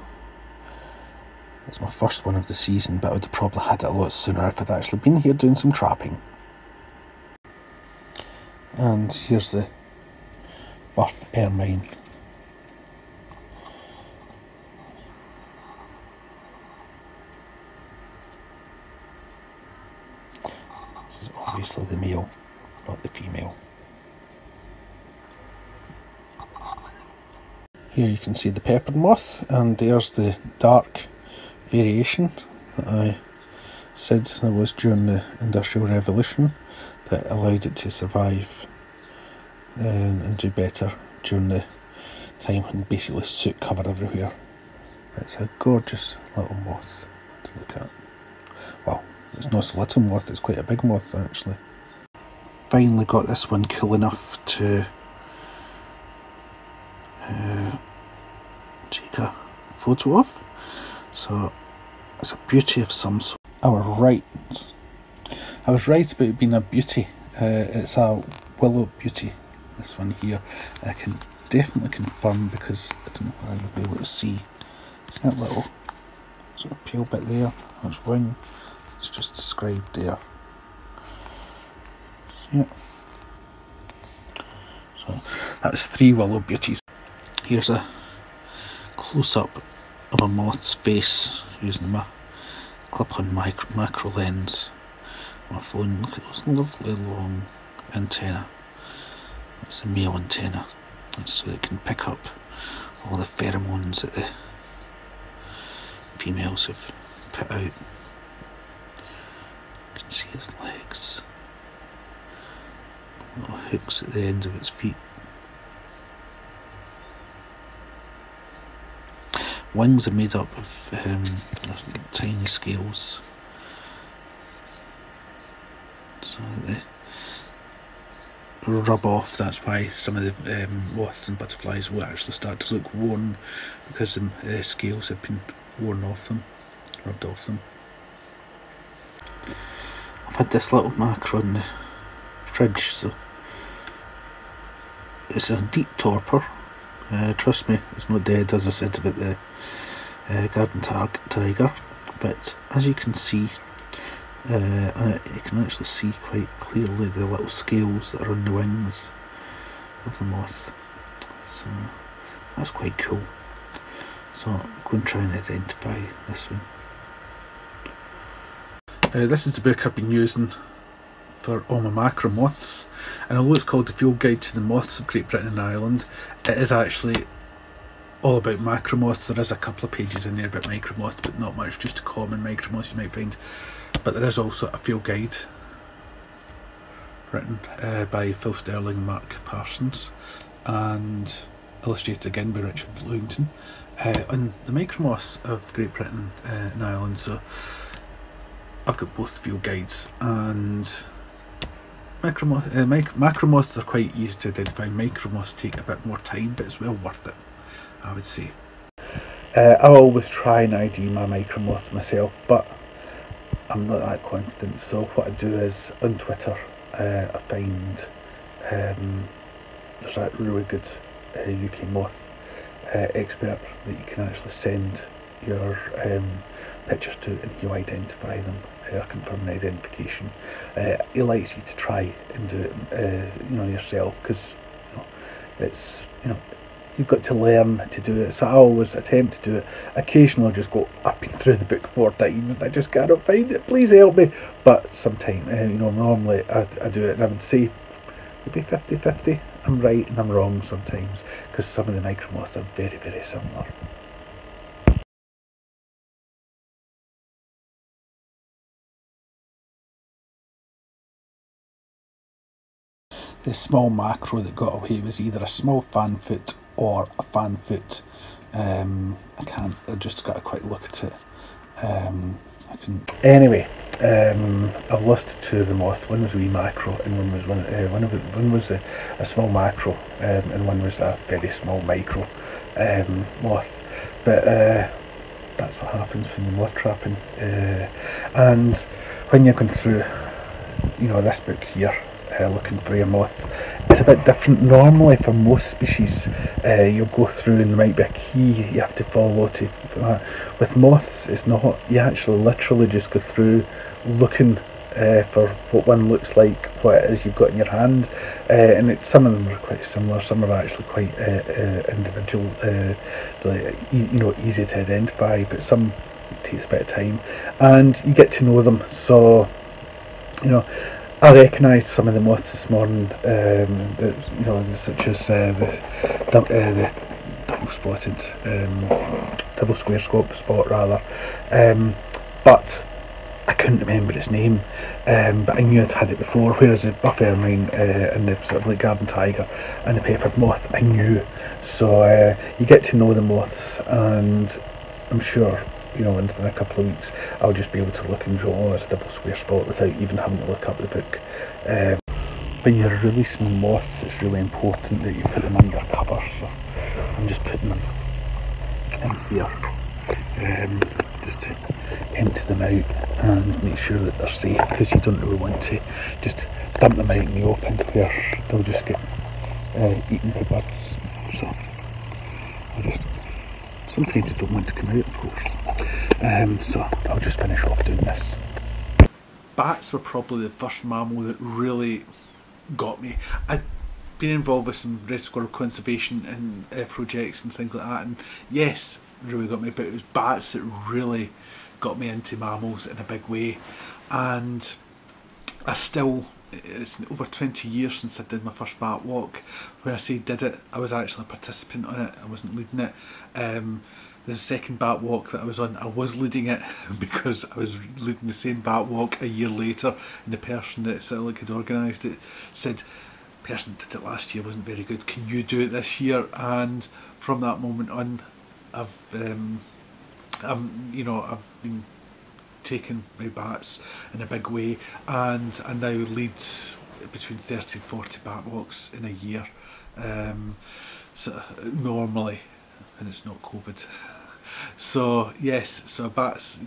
Speaker 2: it's my first one of the season, but I would have probably had it a lot sooner if I'd actually been here doing some trapping. And here's the buff ermine. This is obviously the male, not the female. Here you can see the peppered moth, and there's the dark variation that I said there was during the Industrial Revolution that allowed it to survive and do better during the time when basically soot covered everywhere. It's a gorgeous little moth to look at. Well, it's not a little moth, it's quite a big moth actually. Finally got this one cool enough to take a photo of. So it's a beauty of some sort. I was right about it being a beauty. It's a willow beauty, this one here. I can definitely confirm because I don't know whether you'll be able to see. See that little sort of pale bit there? That's wing. It's just described there. Yeah. So that's 3 willow beauties. Here's a close-up of a moth's face using my clip-on macro lens on my phone. Look at those lovely long antenna. That's a male antenna. That's so it can pick up all the pheromones that the females have put out. You can see his legs. Little hooks at the ends of its feet. Wings are made up of tiny scales
Speaker 1: they rub off. That's why some of the moths and butterflies will actually start to look worn, because the scales have been worn off them, rubbed off them. I've had this little macro in the fridge, so it's a deep torpor. Trust me, it's not dead, as I said about the garden tiger, but as you can see, you can actually see quite clearly the little scales that are on the wings of the moth, so that's quite cool. So I'm going to try and identify this one. This is the book I've been using for all my macro moths, and although it's called The Field Guide to the Moths of Great Britain and Ireland, it is actually all about macro moths. There is a couple of pages in there about micro moths, but not much, just common micro moths you might find. But there is also a field guide written by Phil Sterling and Mark Parsons, and illustrated again by Richard Lewington, on the micro moths of Great Britain and Ireland. So I've got both field guides, and macro moths are quite easy to identify. Micro moths take a bit more time, but it's well worth it, I would say. I always try and ID my micro moths myself, but I'm not that confident. So what I do is, on Twitter, I find there's a really good UK moth expert that you can actually send your pictures to, and he'll identify them, or confirm the identification. He likes you to try and do it, yourself, because it's, you've got to learn to do it. So I always attempt to do it. Occasionally I'll just go, I've been through the book 4 times and I just cannot find it, please help me. But sometimes, normally I do it, and I would say maybe 50-50. I'm right and I'm wrong sometimes, because some of the micro moths are very, very similar. The small macro that got away was either a small fanfoot or a fanfoot. I just got a quick look at it. Anyway, I've lost 2 of the moths. One was a wee macro, and one was a small macro, and one was a very small micro moth. But that's what happens when you're moth trapping. And when you're going through, this book here, looking for your moth, it's a bit different. Normally for most species you'll go through and there might be a key you have to follow to with moths it's not. You actually literally just go through looking for what one looks like, what it is you've got in your hand, and some of them are quite similar, some are actually quite individual, easy to identify, but some takes a bit of time, and you get to know them. So I recognised some of the moths this morning, such as the double square spot rather, but I couldn't remember its name, but I knew I'd had it before, whereas the buff ermine and the sort of like garden tiger and the peppered moth I knew. So you get to know the moths, and I'm sure within a couple of weeks I'll just be able to look and go, oh, it's a double square spot, without even having to look up the book. When you're releasing moths, it's really important that you put them under cover, so I'm just putting them in here, just to empty them out and make sure that they're safe, because you don't really want to just dump them out in the open where they'll just get eaten by birds. So sometimes they don't want to come out, of course. So I'll just finish off doing this. Bats were probably the first mammal that really got me. I'd been involved with some red squirrel conservation and projects and things like that, and yes, it really got me, but it was bats that really got me into mammals in a big way. And it's over 20 years since I did my first bat walk. When I say did it, I was actually a participant on it, I wasn't leading it. The second bat walk that I was on, I was leading it, because I was leading the same bat walk a year later, and the person that sort of like had organised it said, the person that did it last year wasn't very good, can you do it this year? And from that moment on, I've been taken by bats in a big way, and I now lead between 30 and 40 bat walks in a year, so normally, and it's not COVID. So yes, so bats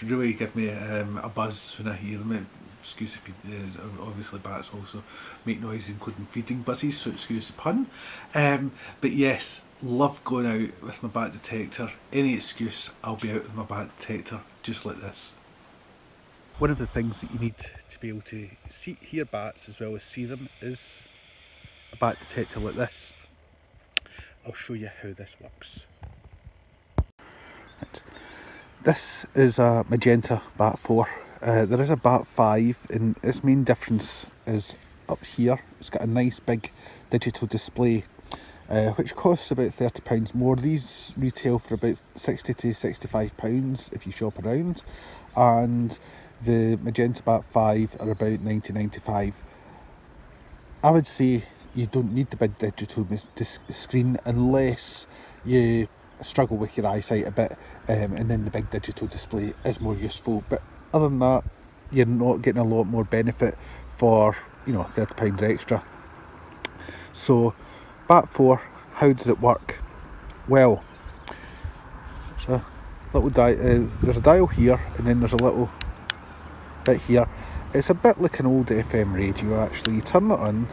Speaker 1: really give me a buzz when I hear them. Excuse if you, obviously bats also make noise, including feeding buzzes, so excuse the pun. But yes, love going out with my bat detector. Any excuse, I'll be out with my bat detector, just like this. One of the things that you need to be able to hear bats as well as see them is a bat detector like this. I'll show you how this works. This is a magenta bat 4. There is a bat 5, and its main difference is up here. It's got a nice big digital display, which costs about £30 more. These retail for about £60 to £65 if you shop around, and the magenta bat 5 are about £90.95. I would say you don't need the big digital screen unless you struggle with your eyesight a bit, and then the big digital display is more useful. But other than that, you're not getting a lot more benefit for, you know, £30 extra. So bat 4, how does it work? Well, there's a little there's a dial here, and then there's a little bit here. It's a bit like an old FM radio actually. You turn it on,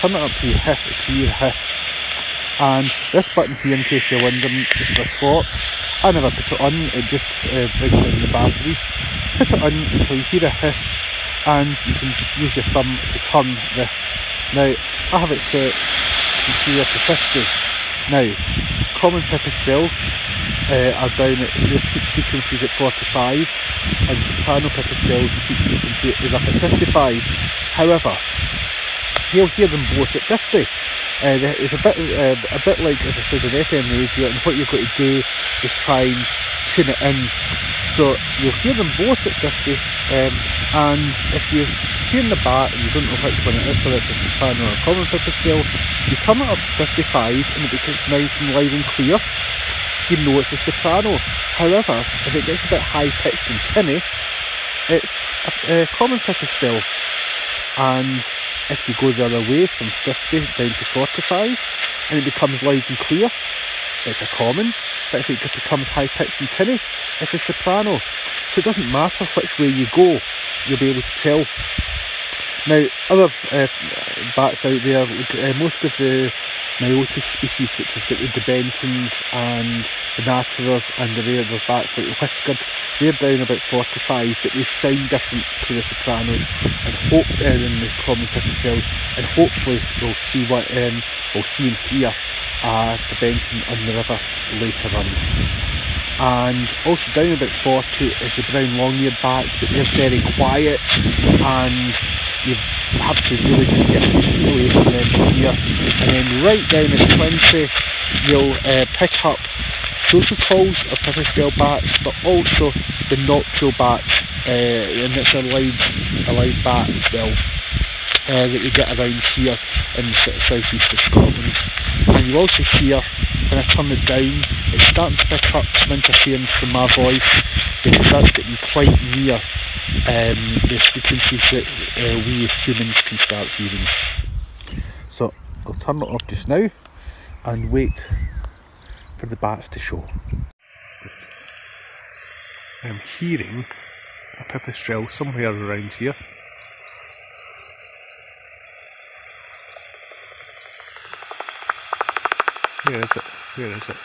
Speaker 1: turn it up to your hiss, and this button here, in case you're wondering, is for clock. I never put it on, it just brings down the batteries. Put it on until you hear a hiss, and you can use your thumb to turn this. Now, I have it set to 0 to 50. Now, common pipistrelles are down at the peak frequencies at 45, and soprano pipistrelles, the peak frequency is up at 55. However, you'll hear them both at 50. It's a bit like, as I said, an FM radio, and what you've got to do is try and tune it in. So you'll hear them both at 50, and if you're hearing the bat and you don't know which one it is, whether it's a soprano or a common pipistrelle, you turn it up to 55 and it becomes nice and loud and clear. You know it's a soprano. However, if it gets a bit high pitched and tinny, it's a common pipistrelle. And if you go the other way from 50 down to 45 and it becomes loud and clear, it's a common. But if it becomes high pitched and tinny, it's a soprano. So it doesn't matter which way you go, you'll be able to tell. Now, other bats out there, most of the Myotis species, which has got the Debentons and the Natterers and the rarer bats like the Whiskered, they're down about 45, but they sound different to the sopranos and than the common pipistrelles, and hopefully we'll see and hear the Benton on the river later on. And also down about 40 is the brown long-eared bats, but they're very quiet, and you have to really just get 15 away from them to hear. And then right down at 20 you'll pick up social calls of pipistrelle bats, but also the nocturnal bat, and it's a loud bat as well, that you get around here in the south east of Scotland. And you also hear, when I turn it down, it's starting to pick up some interference from my voice, because that's getting quite near the frequencies that we as humans can start hearing. So I'll turn it off just now and wait for the bats to show. I'm hearing a pipistrelle somewhere around here. Where is it? Where is it?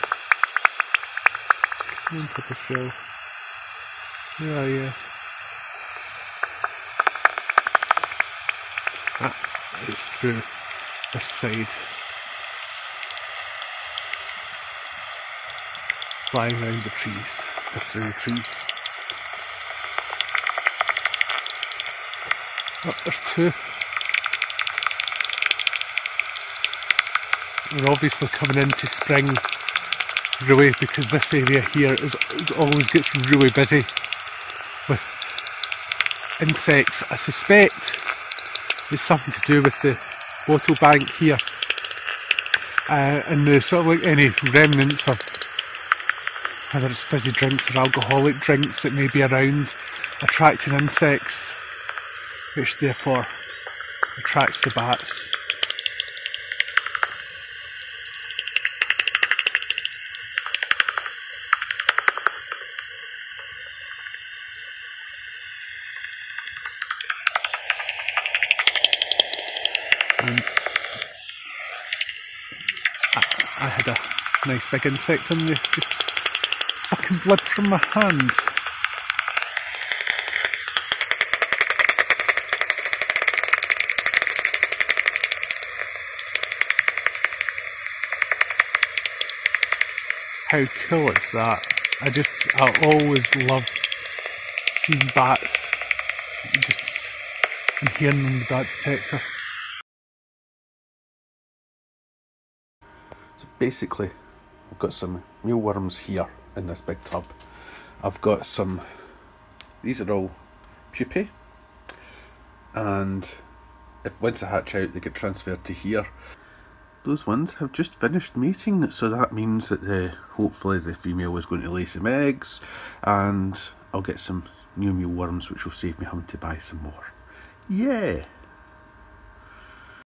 Speaker 1: Come on, pipistrelle. Where are you? It's through this side. Flying around the trees, or through the trees. Oh, there's two. We're obviously coming into spring really, because this area here always gets really busy with insects. I suspect it's something to do with the wattle bank here, and the sort of like any remnants of whether it's fizzy drinks or alcoholic drinks that may be around, attracting insects, which therefore attracts the bats. And I had a nice big insect on me, just sucking blood from my hand. How cool is that? I always love seeing bats, and hearing them with that detector. So basically, I've got some mealworms here in this big tub. I've got some, these are all pupae, and once they hatch out they get transferred to here. Those ones have just finished mating, so that means that hopefully the female is going to lay some eggs, and I'll get some new mealworms, which will save me having to buy some more. Yeah!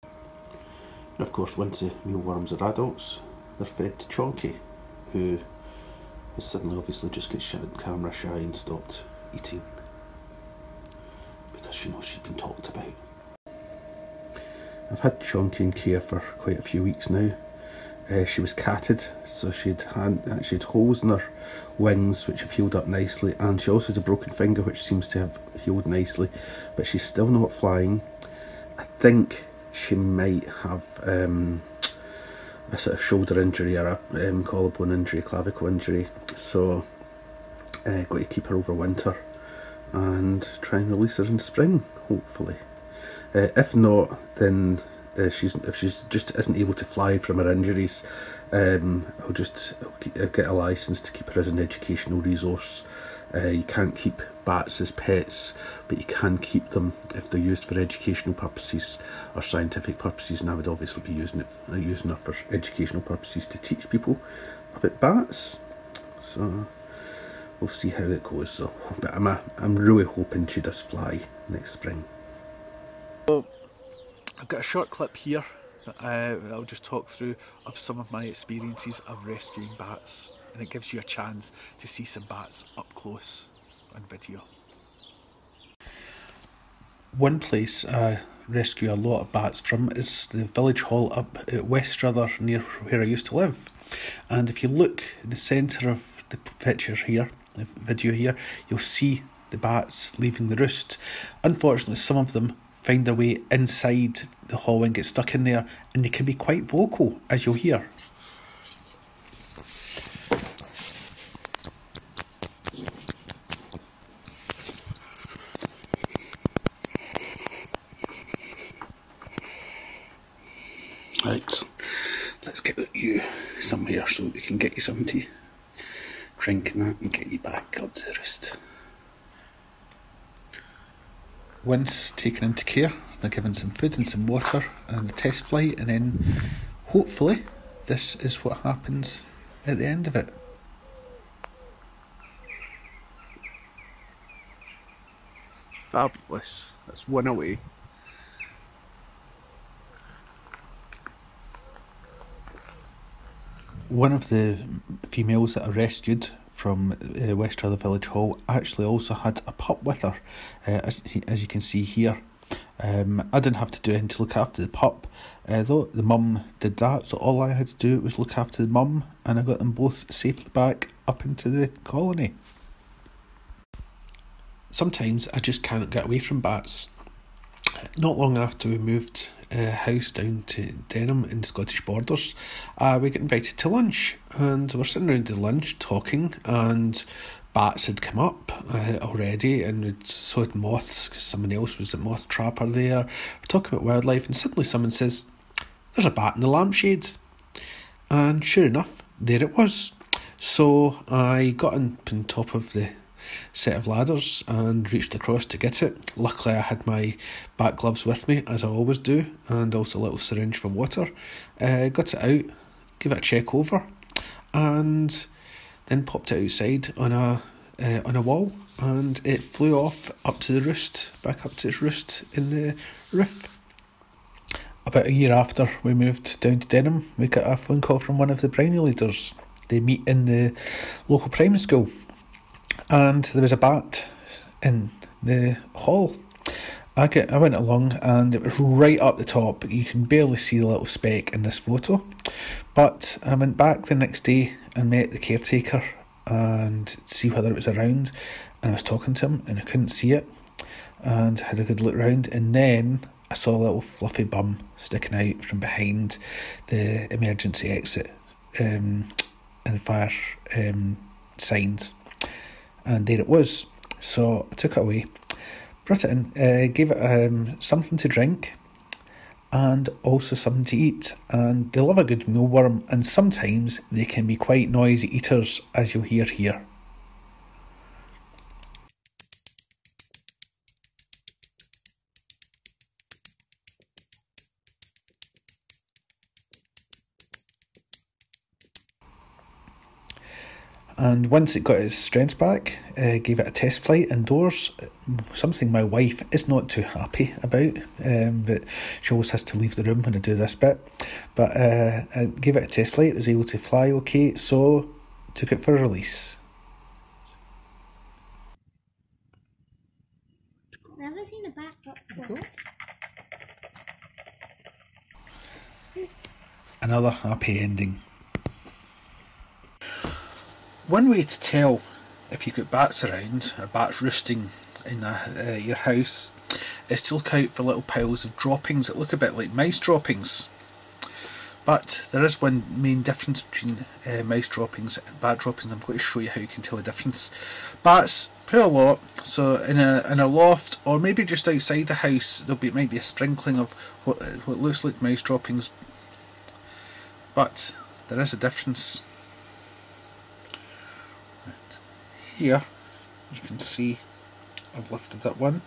Speaker 1: And of course, once the mealworms are adults, they're fed to Chonky, who has suddenly obviously just got camera shy and stopped eating because she knows she's been talked about. I've had Chonky in care for quite a few weeks now. She was catted, so she had holes in her wings which have healed up nicely, and she also had a broken finger which seems to have healed nicely, but she's still not flying. I think she might have a sort of shoulder injury or a collarbone injury, clavicle injury, so got to keep her over winter and try and release her in spring, hopefully. If not, then if she's just isn't able to fly from her injuries, I'll get a license to keep her as an educational resource. You can't keep bats as pets, but you can keep them if they're used for educational purposes or scientific purposes, and I would obviously be using her for educational purposes to teach people about bats. So we'll see how it goes. So, but I'm really hoping she does fly next spring. So I've got a short clip here that I'll just talk through of some of my experiences of rescuing bats, and it gives you a chance to see some bats up close on video. One place I rescue a lot of bats from is the village hall up at Westrother, near where I used to live. And if you look in the centre of the picture here, the video here, you'll see the bats leaving the roost. Unfortunately, some of them find their way inside the hall and get stuck in there, and they can be quite vocal, as you'll hear. Right, let's get you somewhere so we can get you something to drink and that, and get you back up to the roost. Once taken into care, they're given some food and some water and a test flight, and then hopefully this is what happens at the end of it. Fabulous. That's one away. One of the females that I rescued from Westrother Village Hall actually also had a pup with her, as you can see here. I didn't have to do anything to look after the pup, though the mum did that, so all I had to do was look after the mum, and I got them both safely back up into the colony. Sometimes I just can't get away from bats. Not long after we moved house down to Denham in the Scottish borders, we got invited to lunch, and we're sitting around the lunch talking, and bats had come up already, and so had moths, because someone else was a moth trapper there. We're talking about wildlife, and suddenly someone says, "There's a bat in the lampshade." And sure enough, there it was. So I got on top of the set of ladders and reached across to get it. Luckily I had my back gloves with me, as I always do, and also a little syringe for water. Got it out, gave it a check over, and then popped it outside on a wall, and it flew off up to the roost, back up to its roost in the roof. About a year after we moved down to Denham, we got a phone call from one of the primary leaders. They meet in the local primary school, and there was a bat in the hall. I went along, and it was right up the top. You can barely see the little speck in this photo. But I went back the next day and met the caretaker and see whether it was around. And I was talking to him, and I couldn't see it. And had a good look round, and then I saw a little fluffy bum sticking out from behind the emergency exit and fire signs. And there it was. So I took it away, brought it in, gave it something to drink and also something to eat. And they love a good mealworm, and sometimes they can be quite noisy eaters, as you'll hear here. And once it got its strength back, gave it a test flight indoors, something my wife is not too happy about, but she always has to leave the room when I do this bit. But I gave it a test flight, it was able to fly okay, so took it for a release.
Speaker 3: Never seen a bat before.
Speaker 1: Another happy ending. One way to tell if you've got bats around, or bats roosting in your house, is to look out for little piles of droppings that look a bit like mice droppings. But there is one main difference between mice droppings and bat droppings. I'm going to show you how you can tell the difference. Bats poo a lot, so in a loft, or maybe just outside the house, might be a sprinkling of what looks like mice droppings. But there is a difference. Here you can see I've lifted up one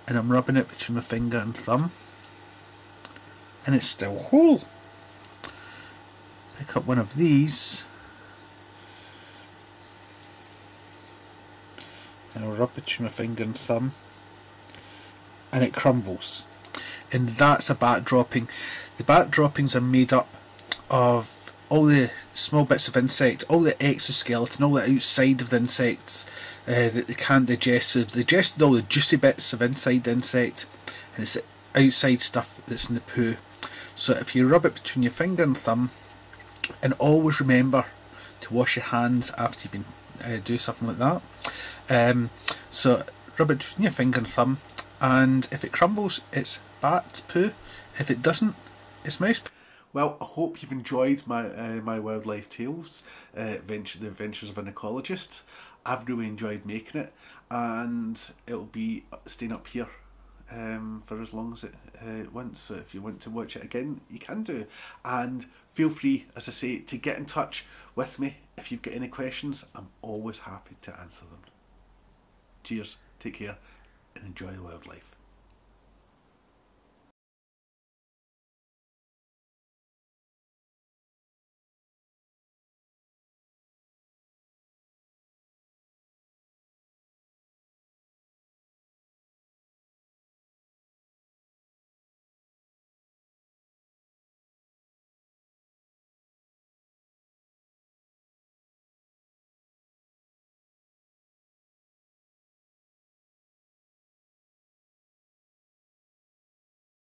Speaker 1: and I'm rubbing it between my finger and thumb, and it's still whole. Pick up one of these and I'll rub between my finger and thumb, and it crumbles. And that's a bat dropping. The bat droppings are made up of all the small bits of insect, all the exoskeleton, all the outside of the insects that they can't digest. So they've digested all the juicy bits of inside the insect, and it's the outside stuff that's in the poo. So if you rub it between your finger and thumb, and always remember to wash your hands after you've been do something like that. So rub it between your finger and thumb, and if it crumbles, it's bat poo. If it doesn't, it's mouse poo. Well, I hope you've enjoyed my wildlife tales, the adventures of an ecologist. I've really enjoyed making it, and it'll be staying up here for as long as it wants. So if you want to watch it again, you can do. And feel free, as I say, to get in touch with me if you've got any questions. I'm always happy to answer them. Cheers, take care, and enjoy the wildlife.